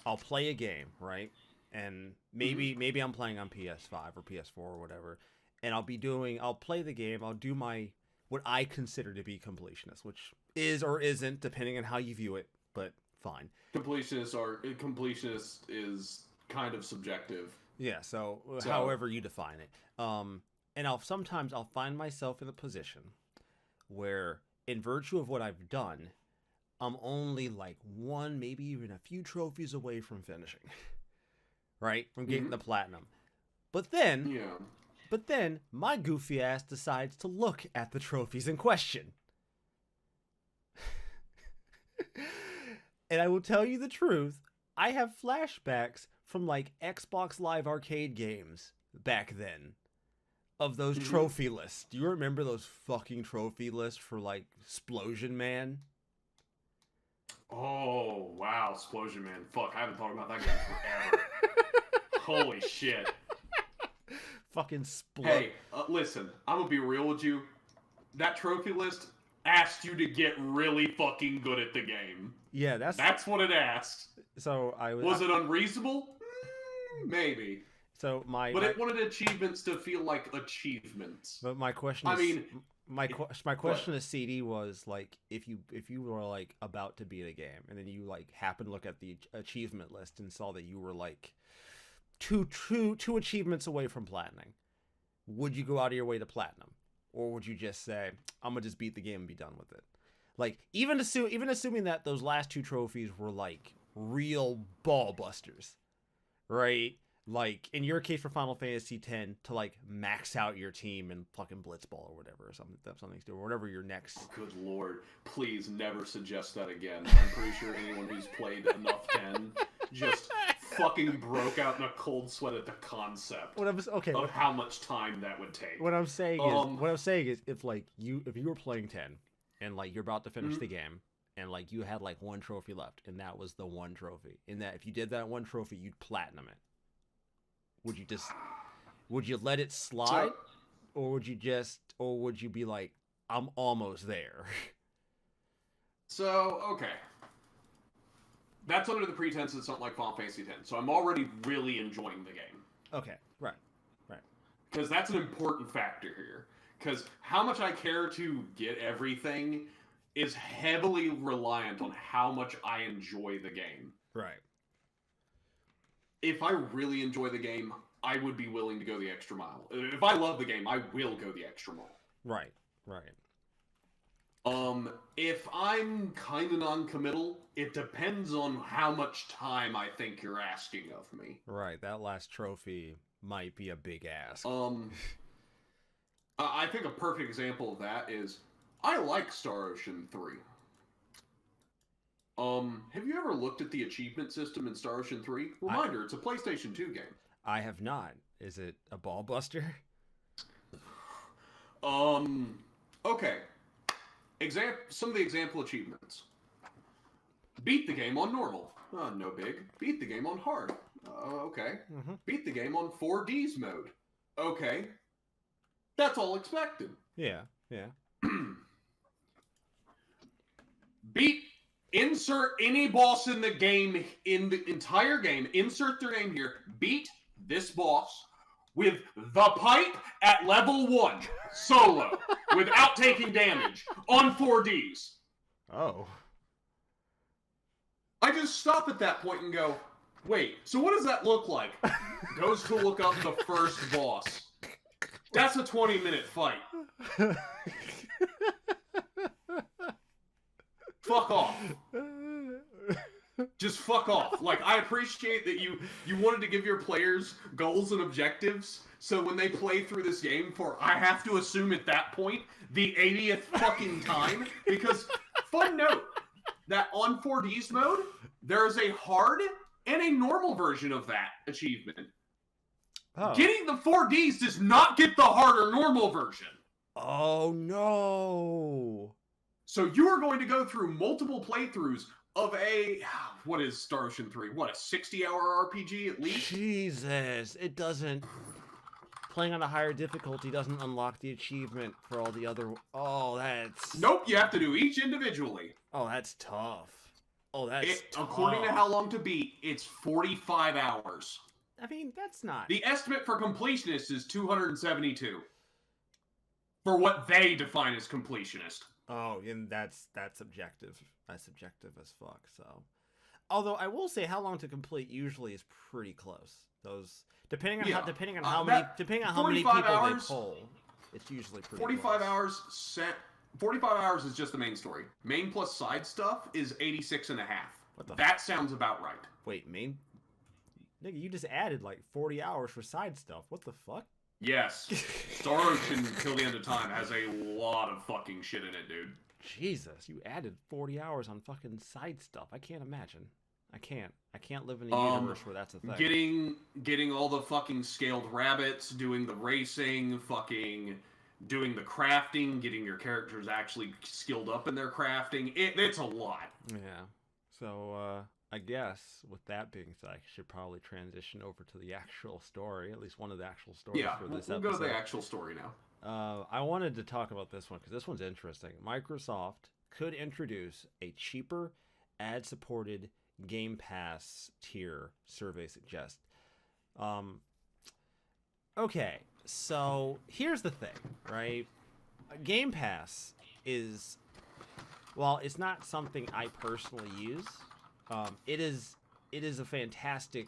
Speaker 1: I'll play a game, right? and maybe I'm playing on PS5 or PS4 or whatever, and I'll play the game. I'll do what I consider to be completionist, which is or isn't depending on how you view it, but fine.
Speaker 2: Completionist is kind of subjective.
Speaker 1: Yeah, so however you define it. And sometimes I'll find myself in a position where, in virtue of what I've done, I'm only like one, maybe even a few trophies away from finishing. Right? From getting the platinum. But then my goofy ass decides to look at the trophies in question. And I will tell you the truth, I have flashbacks from like Xbox Live Arcade games back then of those trophy lists. Do you remember those fucking trophy lists for like Splosion Man?
Speaker 2: Oh, wow, Splosion Man. Fuck, I haven't thought about that game forever. Holy shit.
Speaker 1: Fucking
Speaker 2: Hey, listen, I'm gonna be real with you. That trophy list asked you to get really fucking good at the game.
Speaker 1: Yeah,
Speaker 2: that's what it asked.
Speaker 1: So
Speaker 2: was it unreasonable? Maybe.
Speaker 1: So
Speaker 2: it wanted achievements to feel like achievements.
Speaker 1: But my question is, my question to CD was like, if you were like about to beat a game and then you like happened to look at the achievement list and saw that you were like two achievements away from platinum, would you go out of your way to platinum, or would you just say, I'm gonna just beat the game and be done with it? Like even assuming that those last two trophies were like real ball busters, right? Like in your case for Final Fantasy X, to like max out your team in fucking Blitzball or whatever, or something to do, or whatever your next.
Speaker 2: Good lord, please never suggest that again. I'm pretty sure anyone who's played enough 10 just fucking broke out in a cold sweat at the concept of how much time that would take.
Speaker 1: What I'm saying is, if you were playing 10 and like you're about to finish the game and like you had like one trophy left and that was the one trophy, and that if you did that one trophy you'd platinum it, would you let it slide, or would you be like, I'm almost there?
Speaker 2: So, okay. That's under the pretense it's not like Final Fantasy X, so I'm already really enjoying the game.
Speaker 1: Okay, right.
Speaker 2: Because that's an important factor here. Because how much I care to get everything is heavily reliant on how much I enjoy the game.
Speaker 1: Right.
Speaker 2: If I really enjoy the game, I would be willing to go the extra mile. If I love the game, I will go the extra mile.
Speaker 1: Right.
Speaker 2: If I'm kind of non-committal, it depends on how much time I think you're asking of me.
Speaker 1: Right, that last trophy might be a big ask.
Speaker 2: I think a perfect example of that is, I like Star Ocean 3. Have you ever looked at the achievement system in Star Ocean 3? Reminder, it's a PlayStation 2 game.
Speaker 1: I have not. Is it a ball buster?
Speaker 2: Okay. Some of the example achievements. Beat the game on normal. No big. Beat the game on hard. Okay.
Speaker 1: Mm-hmm.
Speaker 2: Beat the game on 4Ds mode. Okay. That's all expected.
Speaker 1: Yeah.
Speaker 2: Insert any boss in the game, in the entire game, insert their name here, beat this boss with the pipe at level 1, solo, without taking damage, on 4Ds.
Speaker 1: Oh.
Speaker 2: I just stop at that point and go, wait, so what does that look like? Goes to look up the first boss. That's a 20-minute fight. Fuck off. Just fuck off. Like, I appreciate that you wanted to give your players goals and objectives, so when they play through this game for, I have to assume at that point, the 80th fucking time, because, fun note, that on 4Ds mode, there is a hard and a normal version of that achievement. Oh. Getting the 4Ds does not get the hard or normal version.
Speaker 1: Oh, no.
Speaker 2: So you are going to go through multiple playthroughs of what is Star Ocean 3? What, a 60-hour RPG at least?
Speaker 1: Jesus, it doesn't... Playing on a higher difficulty doesn't unlock the achievement for all the other... Oh, that's...
Speaker 2: Nope, you have to do each individually.
Speaker 1: Oh, that's tough. Oh, that's tough.
Speaker 2: According to how long to beat, it's 45 hours.
Speaker 1: I mean, that's not...
Speaker 2: The estimate for completionists is 272. For what they define as completionist.
Speaker 1: Oh, and that's subjective. That's subjective as fuck, so... Although, I will say how long to complete usually is pretty close. Those... Depending on how many people hours, they pull, it's usually pretty
Speaker 2: 45
Speaker 1: close.
Speaker 2: hours set... 45 hours is just the main story. Main plus side stuff is 86 and a half. That sounds about right.
Speaker 1: Wait, main... Nigga, you just added like 40 hours for side stuff. What the fuck?
Speaker 2: Yes. Star Ocean Till the End of Time has a lot of fucking shit in it, dude.
Speaker 1: Jesus, you added 40 hours on fucking side stuff. I can't imagine. I can't live in a universe where that's a
Speaker 2: thing. Getting all the fucking scaled rabbits, doing the racing, fucking doing the crafting, getting your characters actually skilled up in their crafting. It's a lot.
Speaker 1: Yeah. So, I guess with that being said, I should probably transition over to the actual story, at least one of the actual stories for this episode.
Speaker 2: We'll go to the actual story now.
Speaker 1: I wanted to talk about this one because this one's interesting. Microsoft could introduce a cheaper, ad-supported Game Pass tier, survey suggests. Okay, so here's the thing, right? Game Pass is, well, it's not something I personally use. It is a fantastic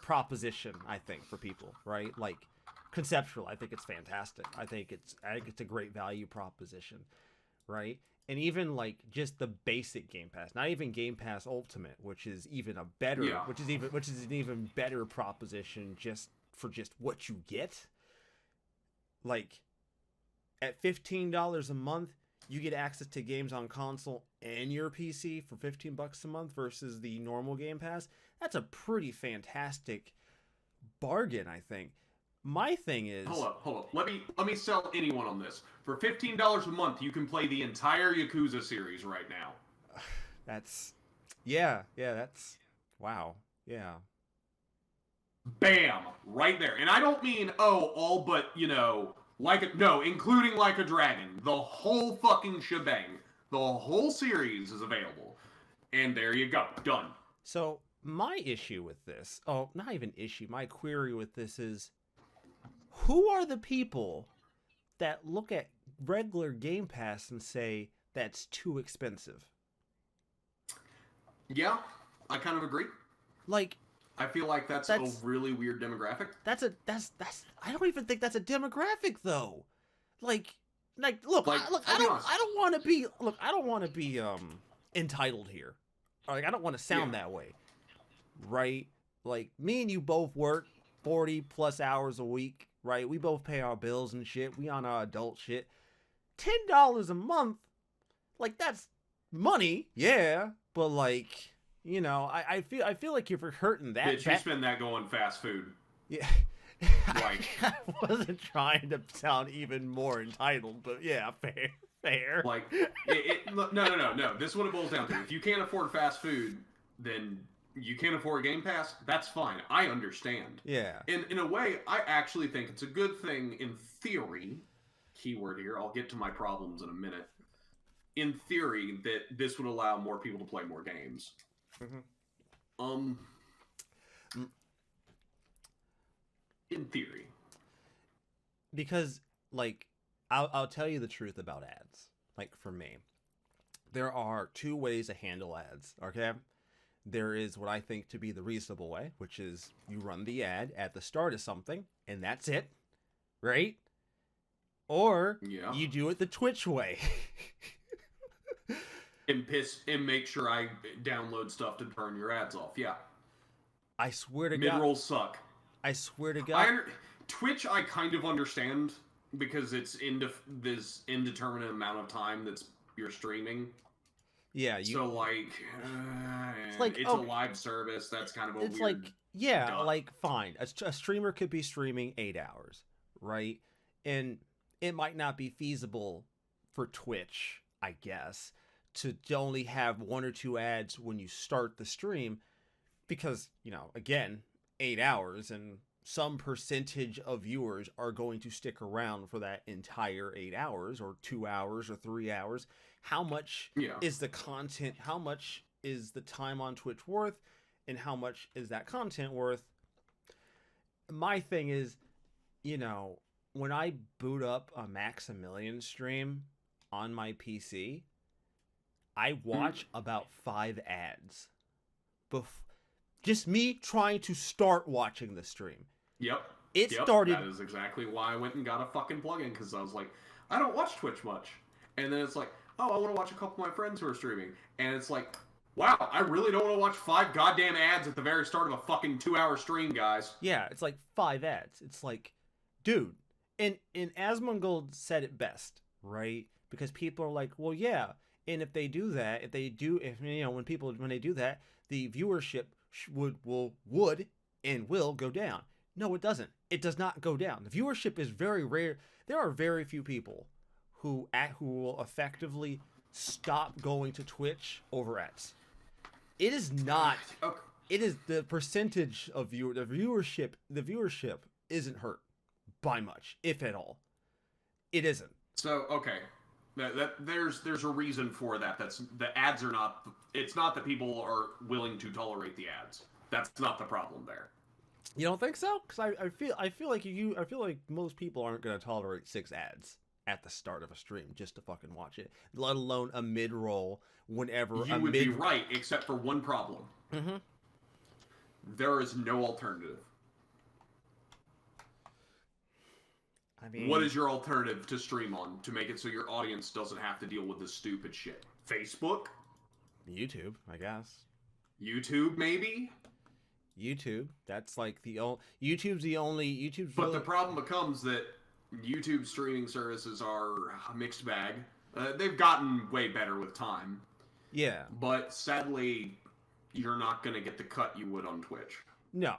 Speaker 1: proposition, I think, for people, right? Like, conceptual, I think it's fantastic. I think it's a great value proposition, right? And even like just the basic Game Pass, not even Game Pass Ultimate, which is even a better, which is an even better proposition just for what you get. Like, at $15 a month, you get access to games on console and your PC for $15 a month versus the normal Game Pass. That's a pretty fantastic bargain, I think. My thing is... Hold
Speaker 2: up. Let me sell anyone on this. For $15 a month, you can play the entire Yakuza series right now.
Speaker 1: That's... Yeah, that's... Wow. Yeah.
Speaker 2: Bam! Right there. And I don't mean, all but, including Like a Dragon. The whole fucking shebang. The whole series is available. And there you go. Done.
Speaker 1: So, my issue with this... Oh, not even issue. My query with this is... Who are the people that look at regular Game Pass and say that's too expensive?
Speaker 2: Yeah, I kind of agree.
Speaker 1: Like,
Speaker 2: I feel like that's a really weird demographic.
Speaker 1: I don't even think that's a demographic though. Like look, I don't want to be entitled here. Like, I don't want to sound that way. Right? Like, me and you both work 40 plus hours a week. Right, we both pay our bills and shit. We on our adult shit. $10 a month, like, that's money, yeah. But like, I feel like if you're hurting that,
Speaker 2: you spend that going fast food.
Speaker 1: Yeah, like, I wasn't trying to sound even more entitled, but yeah, fair.
Speaker 2: Like, no. This is what it boils down to. If you can't afford fast food, then you can't afford a Game Pass, that's fine. I understand.
Speaker 1: Yeah.
Speaker 2: In a way, I actually think it's a good thing in theory. Keyword here, I'll get to my problems in a minute. In theory, that this would allow more people to play more games. Mm-hmm. In theory.
Speaker 1: Because, like, I'll tell you the truth about ads. Like, for me, there are two ways to handle ads, okay? There is what I think to be the reasonable way, which is you run the ad at the start of something, and that's it, right? Or you do it the Twitch way.
Speaker 2: and make sure I download stuff to turn your ads off, yeah.
Speaker 1: I swear to God.
Speaker 2: Mid-rolls suck.
Speaker 1: I swear to God.
Speaker 2: Twitch I kind of understand, because it's this indeterminate amount of time that's you're streaming.
Speaker 1: Yeah,
Speaker 2: so like, it's a live service. That's kind of a
Speaker 1: it's
Speaker 2: weird.
Speaker 1: Like, yeah, like, fine. A streamer could be streaming 8 hours, right? And it might not be feasible for Twitch, I guess, to only have 1 or 2 ads when you start the stream, because, again, 8 hours, and some percentage of viewers are going to stick around for that entire 8 hours, or 2 hours, or 3 hours. How much is the content, how much is the time on Twitch worth, and how much is that content worth? my thing is, you know, when I boot up a Maximilian stream on my PC, I watch about 5 ads. Just me trying to start watching the stream.
Speaker 2: Yep.
Speaker 1: It started.
Speaker 2: That is exactly why I went and got a fucking plugin, because I was like, I don't watch Twitch much. And then it's like, oh, I want to watch a couple of my friends who are streaming. And it's like, wow, I really don't want to watch 5 goddamn ads at the very start of a fucking 2-hour stream, guys.
Speaker 1: Yeah, it's like 5 ads. It's like, dude, and Asmongold said it best, right? Because people are like, well, yeah, and if they do that, when they do that, the viewership would and will go down. No, it doesn't. It does not go down. The viewership is very rare. There are very few people who will effectively stop going to Twitch over ads. It is not. Okay. It is the percentage of the viewership. The viewership isn't hurt by much, if at all. It isn't.
Speaker 2: So okay, there's a reason for that. That's the ads are not. It's not that people are willing to tolerate the ads. That's not the problem there.
Speaker 1: You don't think so? Because I feel like most people aren't going to tolerate 6 ads at the start of a stream just to fucking watch it, let alone a mid-roll whenever.
Speaker 2: You would be right, except for one problem.
Speaker 1: Mm-hmm.
Speaker 2: There is no alternative.
Speaker 1: I mean,
Speaker 2: what is your alternative to stream on to make it so your audience doesn't have to deal with this stupid shit? Facebook?
Speaker 1: YouTube, I guess.
Speaker 2: YouTube, maybe?
Speaker 1: YouTube. That's like YouTube's the only.
Speaker 2: But the problem becomes that YouTube streaming services are a mixed bag. They've gotten way better with time.
Speaker 1: Yeah.
Speaker 2: But sadly, you're not going to get the cut you would on Twitch.
Speaker 1: No.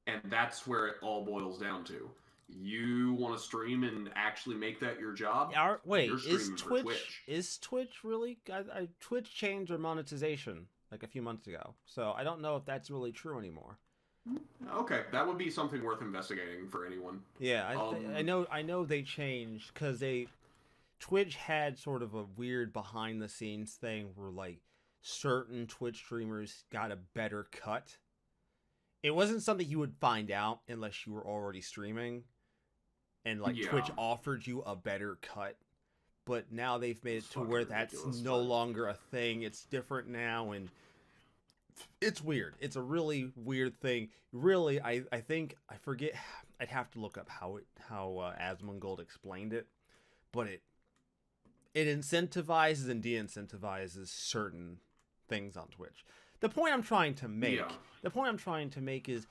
Speaker 2: And that's where it all boils down to. You want to stream and actually make that your job?
Speaker 1: Wait, is Twitch really? Twitch changed their monetization like a few months ago, so I don't know if that's really true anymore.
Speaker 2: Okay, that would be something worth investigating for anyone.
Speaker 1: Yeah, I know they changed because Twitch had sort of a weird behind the scenes thing where like certain Twitch streamers got a better cut. It wasn't something you would find out unless you were already streaming, and like Twitch offered you a better cut. But now they've made it to where that's no longer a thing. It's different now, and it's weird. It's a really weird thing. Really, I think I forget. I'd have to look up how Asmongold explained it, but it incentivizes and de-incentivizes certain things on Twitch. The point I'm trying to make. Yeah. The point I'm trying to make is,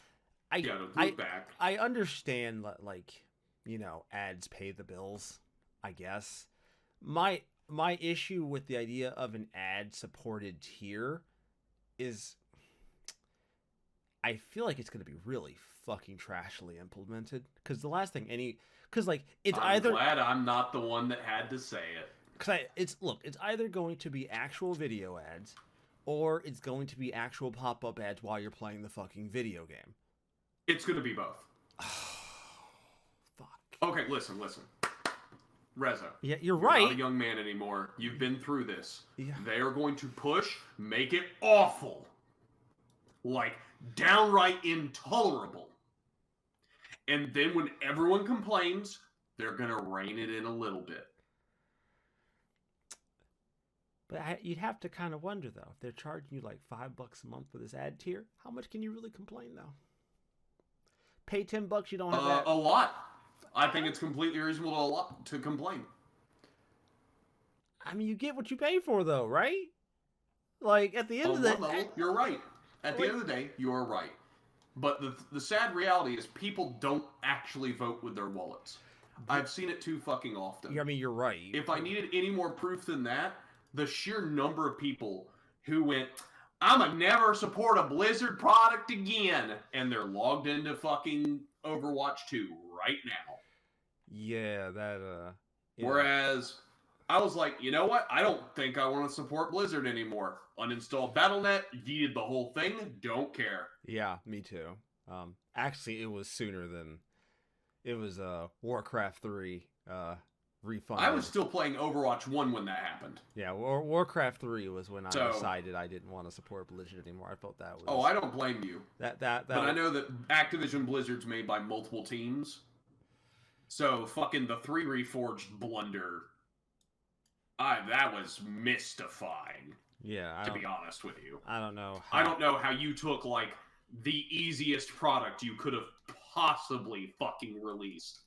Speaker 1: I understand that, like, you know, ads pay the bills, I guess. My issue with the idea of an ad-supported tier is I feel like it's going to be really fucking trashily implemented. Because the last thing I'm
Speaker 2: glad I'm not the one that had to say it.
Speaker 1: Because it's either going to be actual video ads, or it's going to be actual pop-up ads while you're playing the fucking video game.
Speaker 2: It's going to be both.
Speaker 1: Fuck.
Speaker 2: Okay, listen. Reso.
Speaker 1: Yeah, you're right.
Speaker 2: You're not a young man anymore. You've been through this.
Speaker 1: Yeah.
Speaker 2: They are going to make it awful. Like, downright intolerable. And then when everyone complains, they're going to rein it in a little bit.
Speaker 1: But you'd have to kind of wonder, though, if they're charging you like $5 a month for this ad tier, how much can you really complain, though? Pay $10, you don't have that.
Speaker 2: A lot. I think it's completely reasonable to complain.
Speaker 1: I mean, you get what you pay for, though, right? Like, at the end of the day...
Speaker 2: You're right. At the end of the day, you're right. But the sad reality is people don't actually vote with their wallets. I've seen it too fucking often.
Speaker 1: I mean, you're right.
Speaker 2: If I needed any more proof than that, the sheer number of people who went, I'ma never support a Blizzard product again, and they're logged into fucking Overwatch 2 right now.
Speaker 1: Yeah, that,
Speaker 2: yeah. Whereas, I was like, you know what? I don't think I want to support Blizzard anymore. Uninstall Battle.net, yeeted the whole thing, don't care.
Speaker 1: Yeah, me too. Actually, it was sooner than... It was, Warcraft 3, refunded.
Speaker 2: I was still playing Overwatch 1 when that happened.
Speaker 1: Yeah, Warcraft 3 was when I decided I didn't want to support Blizzard anymore. I felt that was...
Speaker 2: Oh, I don't blame you.
Speaker 1: But
Speaker 2: I know that Activision Blizzard's made by multiple teams. So, fucking the 3 Reforged blunder... that was mystifying.
Speaker 1: Yeah,
Speaker 2: to be honest with you.
Speaker 1: I don't know.
Speaker 2: I don't know how you took, like, the easiest product you could have possibly fucking released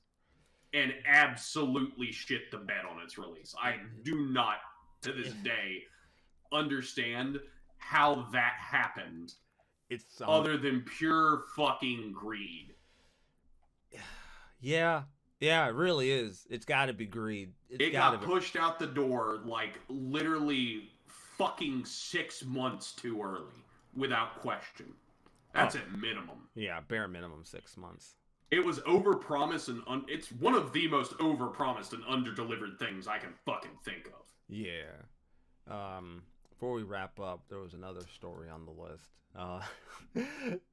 Speaker 2: and absolutely shit the bed on its release. I do not, to this day, understand how that happened.
Speaker 1: It's
Speaker 2: other than pure fucking greed.
Speaker 1: Yeah, it really is. It's got to be greed.
Speaker 2: It got pushed out the door like literally fucking 6 months too early, without question. That's at minimum.
Speaker 1: Yeah, bare minimum 6 months.
Speaker 2: It was overpromised and it's one of the most overpromised and underdelivered things I can fucking think of.
Speaker 1: Yeah. Before we wrap up, there was another story on the list.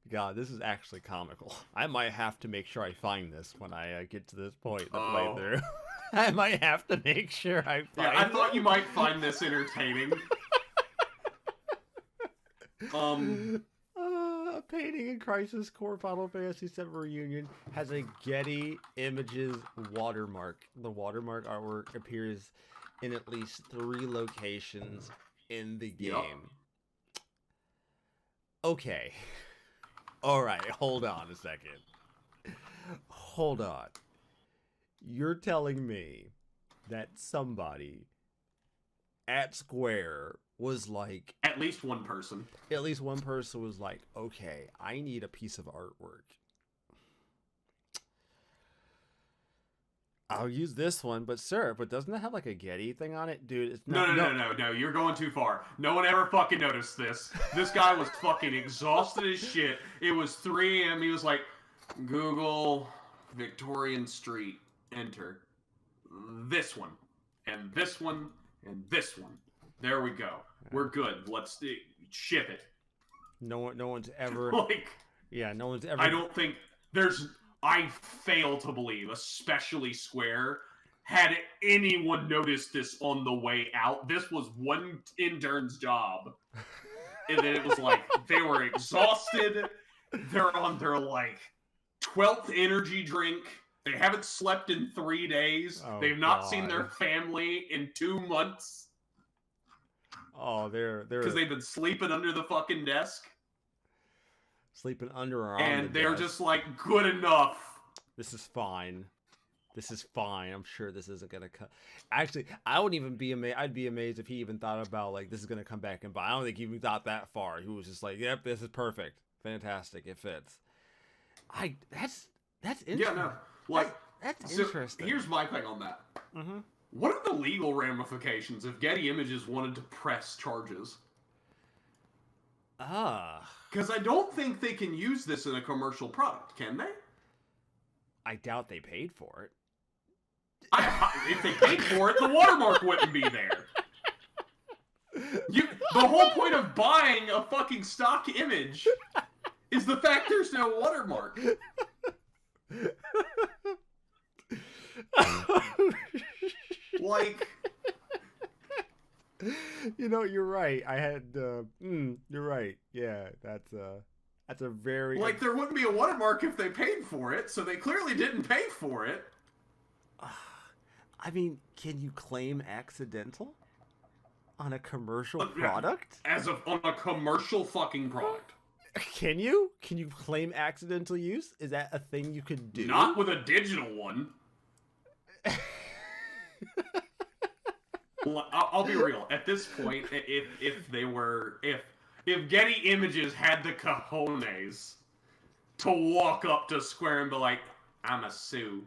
Speaker 1: God, this is actually comical. I might have to make sure I find this when I get to this point in the playthrough. I might have to make sure I find
Speaker 2: I thought you might find this entertaining.
Speaker 1: A painting in Crisis Core Final Fantasy VII Reunion has a Getty Images watermark. The watermark artwork appears in at least 3 locations in the game. Yep. Okay. Alright, hold on a second. Hold on. You're telling me that somebody at Square was like...
Speaker 2: At least one person
Speaker 1: was like, okay, I need a piece of artwork. I'll use this one, but doesn't it have like a Getty thing on it? Dude, it's not...
Speaker 2: No, you're going too far. No one ever fucking noticed this. This guy was fucking exhausted as shit. It was 3 a.m. He was like, Google Victorian Street, enter. This one, and this one, and this one. There we go. We're good. Let's ship it.
Speaker 1: No one's ever... no one's ever...
Speaker 2: I don't think I fail to believe, especially Square, had anyone noticed this on the way out. This was one intern's job. And then it was like, they were exhausted. They're on their, 12th energy drink. They haven't slept in 3 days. They've not seen their family in 2 months.
Speaker 1: Oh, they're
Speaker 2: because they've been sleeping under the fucking desk.
Speaker 1: Sleeping under or on
Speaker 2: and
Speaker 1: the
Speaker 2: they're
Speaker 1: desk.
Speaker 2: Just like, good enough.
Speaker 1: This is fine. I'm sure this isn't gonna cut. Actually, I wouldn't even be amazed. I'd be amazed if he even thought about this is gonna come back and buy. I don't think he even thought that far. He was just like, "Yep, this is perfect, fantastic, it fits." That's interesting.
Speaker 2: Yeah, no,
Speaker 1: that's interesting.
Speaker 2: Here's my thing on that.
Speaker 1: Mm-hmm.
Speaker 2: What are the legal ramifications if Getty Images wanted to press charges? Because I don't think they can use this in a commercial product, can they?
Speaker 1: I doubt they paid for it.
Speaker 2: If they paid for it, the watermark wouldn't be there. The whole point of buying a fucking stock image is the fact there's no watermark.
Speaker 1: You're right. I had you're right. Yeah, that's a very
Speaker 2: there wouldn't be a watermark if they paid for it, so they clearly didn't pay for it.
Speaker 1: I mean, can you claim accidental on a commercial product?
Speaker 2: On a commercial fucking product.
Speaker 1: Can you claim accidental use? Is that a thing you could do?
Speaker 2: Not with a digital one. I'll be real. At this point, if Getty Images had the cojones to walk up to Square and be like, "I'm a sue,"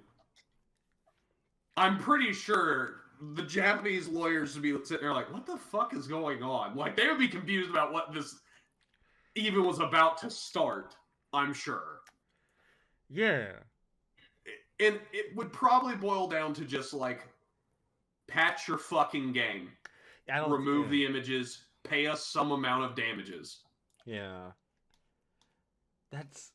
Speaker 2: I'm pretty sure the Japanese lawyers would be sitting there like, "What the fuck is going on?" They would be confused about what this even was about to start. I'm sure.
Speaker 1: Yeah.
Speaker 2: And it would probably boil down to just patch your fucking game. Remove the images. Pay us some amount of damages.
Speaker 1: Yeah. That's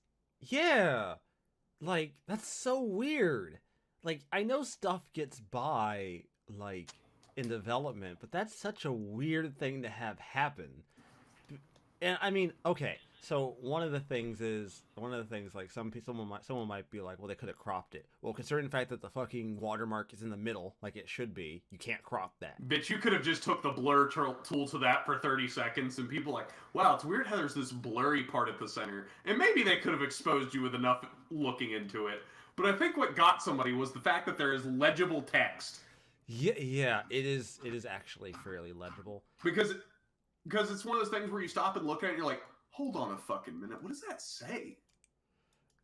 Speaker 1: so weird. like, I know stuff gets by, like, in development, but that's such a weird thing to have happen. And I mean, okay, so one of the things, like, someone might be like, well, they could have cropped it. Well, considering the fact that the fucking watermark is in the middle, like it should be, you can't crop that.
Speaker 2: Bitch, you could have just took the blur tool to that for 30 seconds, and people like, wow, it's weird how there's this blurry part at the center. And maybe they could have exposed you with enough looking into it. But I think what got somebody was the fact that there is legible text.
Speaker 1: Yeah, it is actually fairly legible.
Speaker 2: Because it's one of those things where you stop and look at it and you're like, hold on a fucking minute, what does that say?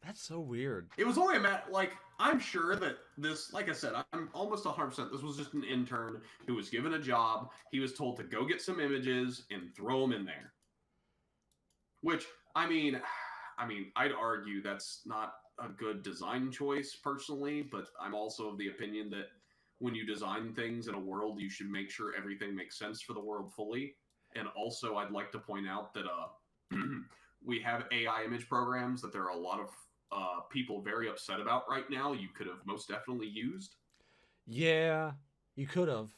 Speaker 1: That's so weird.
Speaker 2: It was only a matter, like, I'm sure that this, like I said, I'm almost 100%, this was just an intern who was given a job. He was told to go get some images and throw them in there. Which, I mean, I'd argue that's not a good design choice, personally, but I'm also of the opinion that when you design things in a world, you should make sure everything makes sense for the world fully. And also, I'd like to point out that we have AI image programs that there are a lot of people very upset about right now. You could have most definitely used.
Speaker 1: Yeah, you could have.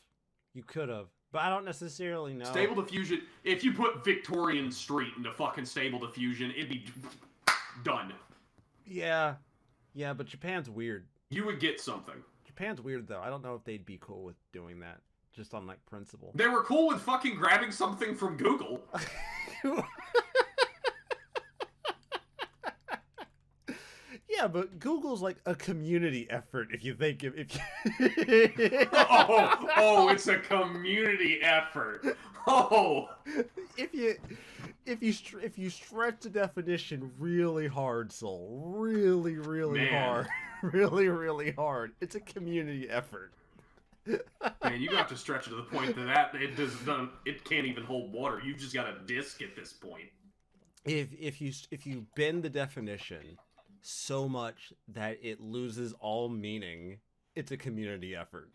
Speaker 1: But I don't necessarily know.
Speaker 2: Stable Diffusion, if you put Victorian Street into fucking Stable Diffusion, it'd be done.
Speaker 1: Yeah, but Japan's weird.
Speaker 2: You would get something.
Speaker 1: Japan's weird, though. I don't know if they'd be cool with doing that, just on, like, principle.
Speaker 2: They were cool with fucking grabbing something from Google.
Speaker 1: Yeah, but Google's like a community effort. If you think if you...
Speaker 2: oh, it's a community effort. Oh,
Speaker 1: if you stretch the definition really hard, Soul, really hard, really hard, it's a community effort.
Speaker 2: Man, you have to stretch it to the point that it can't even hold water. You've just got a disc at this point.
Speaker 1: If you bend the definition so much that it loses all meaning, it's a community effort.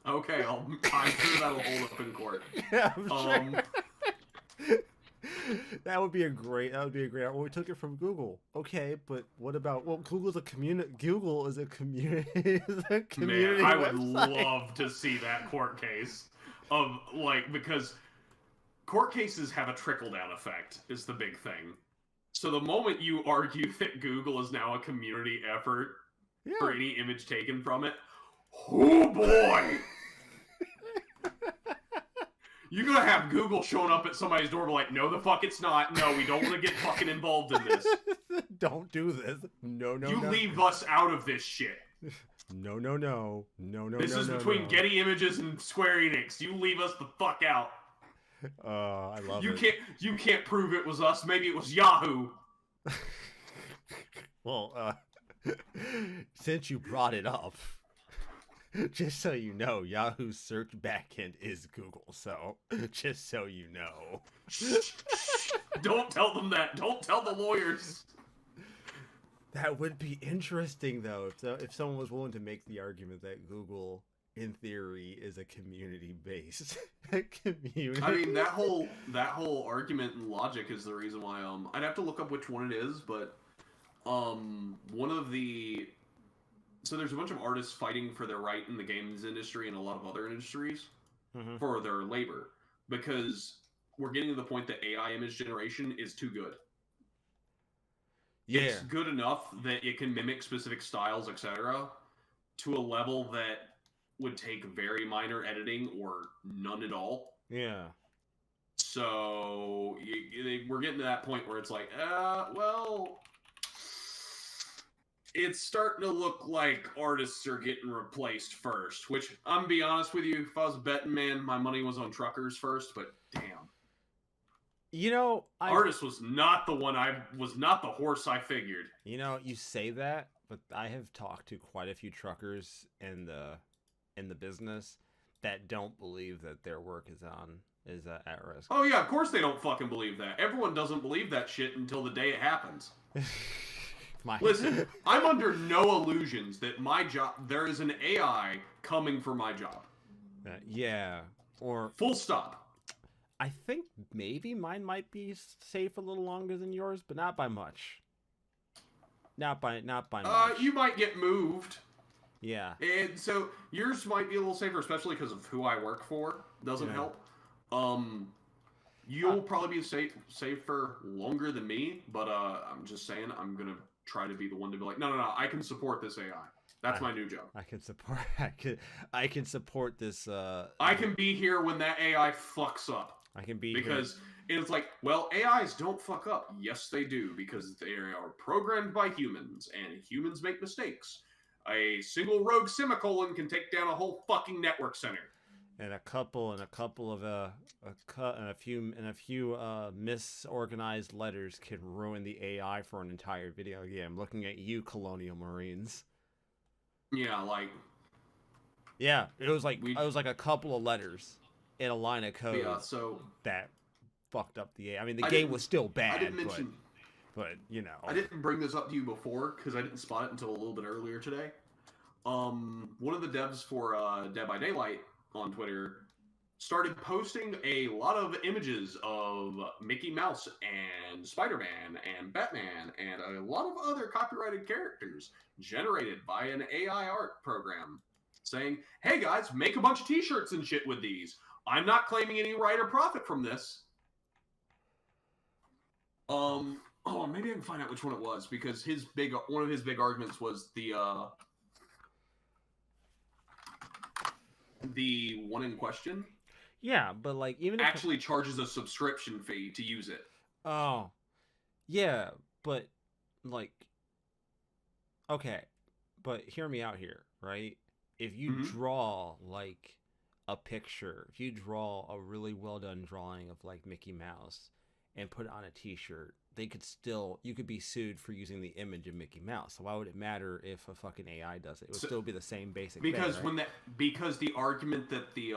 Speaker 2: Okay, I'm sure that'll hold up in court.
Speaker 1: Yeah, I'm sure. That would be a great. Well, we took it from Google. Okay, but what about? Well, Google is a community.
Speaker 2: Man, I would love to see that court case of because court cases have a trickle down effect. Is the big thing. So the moment you argue that Google is now a community effort for any image taken from it, oh boy! You're gonna have Google showing up at somebody's door like, no the fuck it's not. No, we don't want to get fucking involved in this.
Speaker 1: Don't do this. No.
Speaker 2: You leave us out of this shit.
Speaker 1: No.
Speaker 2: This is between Getty Images and Square Enix. You leave us the fuck out.
Speaker 1: I love it.
Speaker 2: You can't prove it was us. Maybe it was Yahoo.
Speaker 1: Well, since you brought it up, just so you know, Yahoo's search backend is Google. So, just so you know.
Speaker 2: Don't tell them that. Don't tell the lawyers.
Speaker 1: That would be interesting, though, if someone was willing to make the argument that Google, in theory, is a community-based community.
Speaker 2: I mean, that whole argument and logic is the reason why I'd have to look up which one it is, but one of the there's a bunch of artists fighting for their right in the games industry and a lot of other industries for their labor, because we're getting to the point that AI image generation is too good. Yeah. It's good enough that it can mimic specific styles, etc., to a level that would take very minor editing or none at all.
Speaker 1: Yeah.
Speaker 2: So we're getting to that point where it's like, well, it's starting to look like artists are getting replaced first, which I'm gonna be honest with you, if I was a betting man, my money was on truckers first, but damn.
Speaker 1: You know,
Speaker 2: artist was not the horse I figured.
Speaker 1: You know, you say that, but I have talked to quite a few truckers in the business that don't believe that their work is at risk.
Speaker 2: Oh yeah, of course they don't fucking believe that. Everyone doesn't believe that shit until the day it happens. Listen, I'm under no illusions that my job, there is an AI coming for my job.
Speaker 1: Yeah, or
Speaker 2: full stop.
Speaker 1: I think maybe mine might be safe a little longer than yours, but not by much. not by much.
Speaker 2: You might get moved.
Speaker 1: Yeah.
Speaker 2: And so yours might be a little safer, especially because of who I work for. Doesn't help. You'll probably be safer longer than me, but I'm just saying I'm gonna try to be the one to be like, no, I can support this AI. That's my new job.
Speaker 1: I can support this.
Speaker 2: I can be here when that AI fucks up.
Speaker 1: I can be
Speaker 2: because it's like, well, AIs don't fuck up. Yes, they do, because they are programmed by humans, and humans make mistakes. A single rogue semicolon can take down a whole fucking network center. And a
Speaker 1: few misorganized letters can ruin the AI for an entire video game. Looking at you, Colonial Marines.
Speaker 2: Yeah, like.
Speaker 1: Yeah, it was like a couple of letters in a line of code.
Speaker 2: Yeah, so
Speaker 1: that fucked up the AI. I mean, the game was still bad.
Speaker 2: I didn't mention.
Speaker 1: But you know,
Speaker 2: I didn't bring this up to you before because I didn't spot it until a little bit earlier today. One of the devs for Dead by Daylight on Twitter started posting a lot of images of Mickey Mouse and Spider-Man and Batman and a lot of other copyrighted characters generated by an AI art program, saying, "Hey guys, make a bunch of T-shirts and shit with these. I'm not claiming any right or profit from this." Oh, maybe I can find out which one it was, because one of his big arguments was the one in question.
Speaker 1: Yeah, but like even
Speaker 2: actually charges a subscription fee to use it.
Speaker 1: Oh, yeah, but like, okay, but hear me out here, right? If you draw like a picture, if you draw a really well done drawing of like Mickey Mouse and put it on a T-shirt, you could be sued for using the image of Mickey Mouse. So why would it matter if a fucking AI does it? It would still be the same basic thing, right?
Speaker 2: Because the argument that the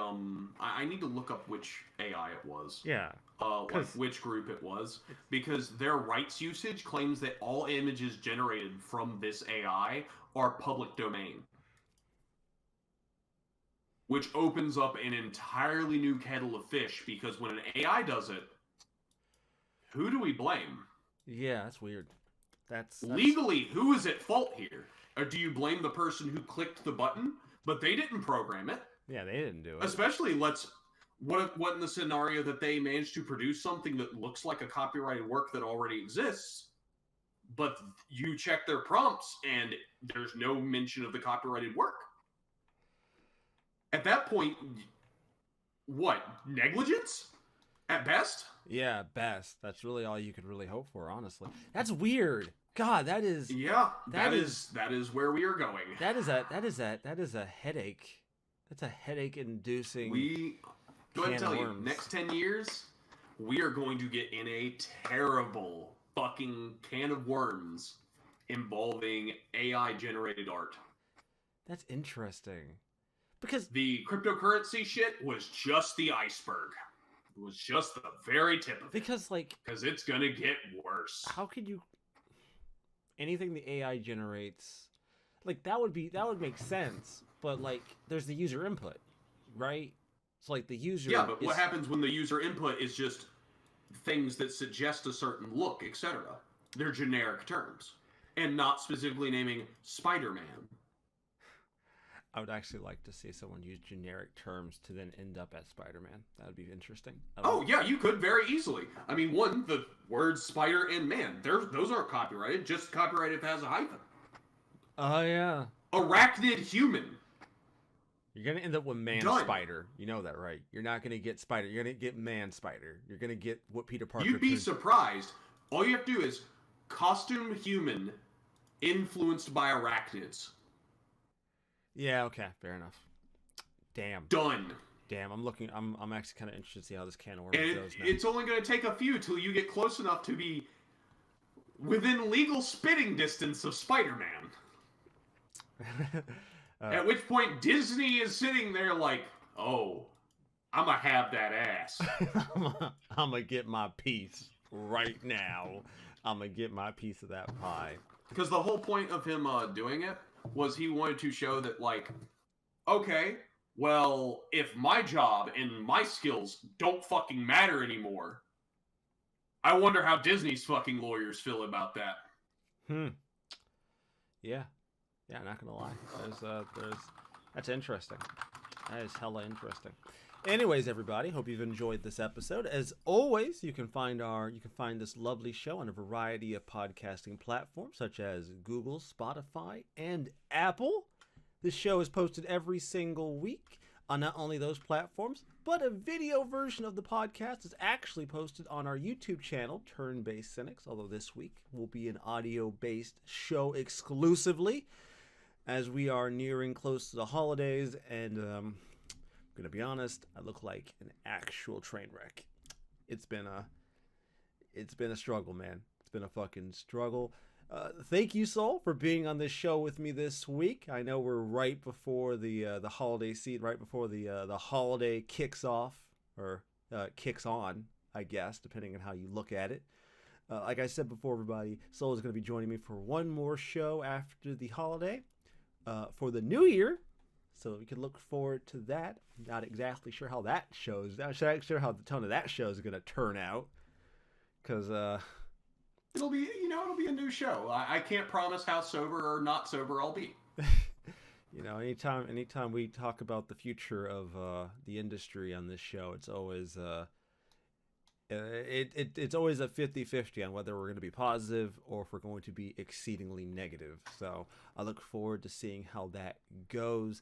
Speaker 2: I need to look up which AI it was.
Speaker 1: Yeah.
Speaker 2: Like which group it was, because their rights usage claims that all images generated from this AI are public domain, which opens up an entirely new kettle of fish, because when an AI does it, who do we blame?
Speaker 1: Yeah, that's weird. That's
Speaker 2: legally, who is at fault here? Or do you blame the person who clicked the button, but they didn't program it?
Speaker 1: Yeah, they didn't do it.
Speaker 2: Especially, what in the scenario that they managed to produce something that looks like a copyrighted work that already exists, but you check their prompts and there's no mention of the copyrighted work. At that point, what? Negligence? At best?
Speaker 1: Yeah, best. That's really all you could really hope for, honestly. That's weird. God, that is.
Speaker 2: Yeah, that is where we are going.
Speaker 1: That is a headache. That's a headache-inducing.
Speaker 2: Go ahead and tell you, next 10 years, we are going to get in a terrible fucking can of worms involving AI-generated art.
Speaker 1: That's interesting, because
Speaker 2: the cryptocurrency shit was just the iceberg. It was just the very tip of it. Because it's gonna get worse.
Speaker 1: How could you... Anything the AI generates... Like, that would make sense. But, like, there's the user input, right? So, like, the user...
Speaker 2: Yeah, but what happens when the user input is just things that suggest a certain look, etc.? They're generic terms. And not specifically naming Spider-Man.
Speaker 1: I would actually like to see someone use generic terms to then end up as Spider-Man. That would be interesting.
Speaker 2: Yeah, you could very easily. I mean, the words spider and man, those aren't copyrighted, just copyrighted if it has a hyphen.
Speaker 1: Oh, yeah.
Speaker 2: Arachnid human.
Speaker 1: You're going to end up with man spider. You know that, right? You're not going to get spider. You're going to get man spider. You're going to get what Peter Parker...
Speaker 2: You'd be surprised. All you have to do is costume human influenced by arachnids.
Speaker 1: Yeah, okay, fair enough. Damn.
Speaker 2: Done.
Speaker 1: Damn, I'm actually kind of interested to see how this can of worms goes now.
Speaker 2: It's only going to take a few till you get close enough to be within legal spitting distance of Spider-Man. At which point Disney is sitting there like, oh, I'm going to have that ass.
Speaker 1: I'm going to get my piece right now. I'm going to get my piece of that pie.
Speaker 2: Because the whole point of him doing it was he wanted to show that, like, okay, well, if my job and my skills don't fucking matter anymore, I wonder how Disney's fucking lawyers feel about that.
Speaker 1: Yeah, not gonna lie. That's interesting. That is hella interesting. Anyways, everybody, hope you've enjoyed this episode. As always, you can find this lovely show on a variety of podcasting platforms such as Google, Spotify, and Apple. This show is posted every single week on not only those platforms, but a video version of the podcast is actually posted on our YouTube channel, Turn-Based Cynics, although this week will be an audio-based show exclusively, as we are nearing close to the holidays, and I'm gonna be honest, I look like an actual train wreck. It's been a struggle, man. It's been a fucking struggle. Thank you, Saul, for being on this show with me this week. I know we're right before the holiday season, right before the holiday kicks off, or kicks on, I guess, depending on how you look at it. Like I said before, everybody, Saul is going to be joining me for one more show after the holiday for the new year. So we can look forward to that. I'm not exactly sure how that shows. Not sure how the tone of that show is going to turn out, because
Speaker 2: it'll be a new show. I can't promise how sober or not sober I'll be.
Speaker 1: Anytime we talk about the future of the industry on this show, it's always it's always a 50-50 on whether we're going to be positive or if we're going to be exceedingly negative. So I look forward to seeing how that goes.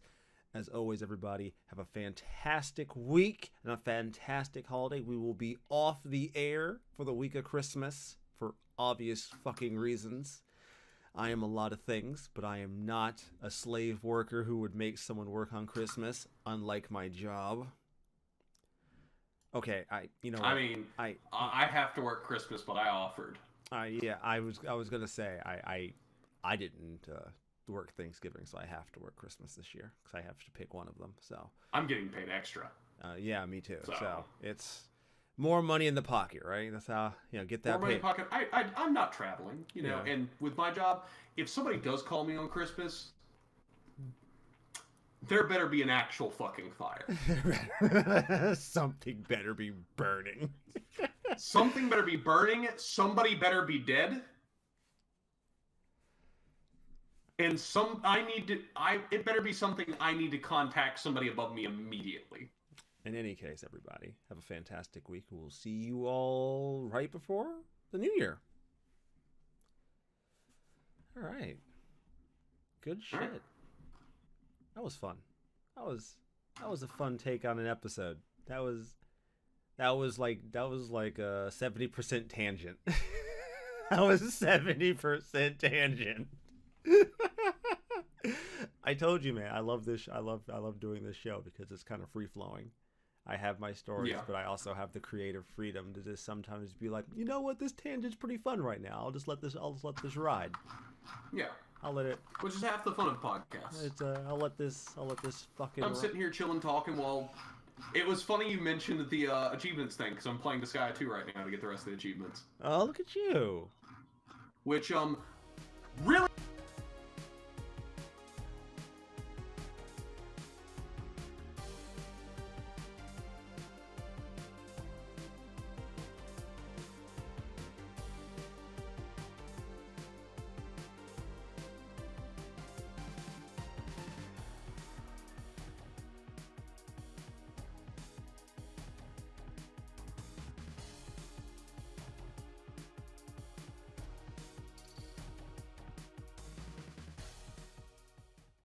Speaker 1: As always, everybody, have a fantastic week and a fantastic holiday. We will be off the air for the week of Christmas for obvious fucking reasons. I am a lot of things, but I am not a slave worker who would make someone work on Christmas, unlike my job. Okay, I
Speaker 2: have to work Christmas, but I offered.
Speaker 1: I was gonna say I didn't work Thanksgiving, so I have to work Christmas this year because I have to pick one of them. So
Speaker 2: I'm getting paid extra.
Speaker 1: Yeah, me too. So it's more money in the pocket, right? That's how get that.
Speaker 2: More money in the pocket. I'm not traveling, and with my job, if somebody does call me on Christmas, there better be an actual fucking fire.
Speaker 1: Something better be burning.
Speaker 2: Something better be burning. Somebody better be dead. And it better be something I need to contact somebody above me immediately.
Speaker 1: In any case, everybody, have a fantastic week. We'll see you all right before the new year. All right. Good shit. Right. That was fun. That was a fun take on an episode. That was like a 70% tangent. That was a 70% tangent. I told you, man. I love this. I love doing this show because it's kind of free flowing. I have my stories, but I also have the creative freedom to just sometimes be like, you know what, this tangent's pretty fun right now. I'll just let this ride.
Speaker 2: Yeah.
Speaker 1: I'll let it.
Speaker 2: Which is half the fun of podcasts.
Speaker 1: It's I'll let this fucking.
Speaker 2: I'm sitting here chilling, talking while. It was funny you mentioned the achievements thing because I'm playing Disgaea 2 right now to get the rest of the achievements.
Speaker 1: Oh, look at you.
Speaker 2: Which really.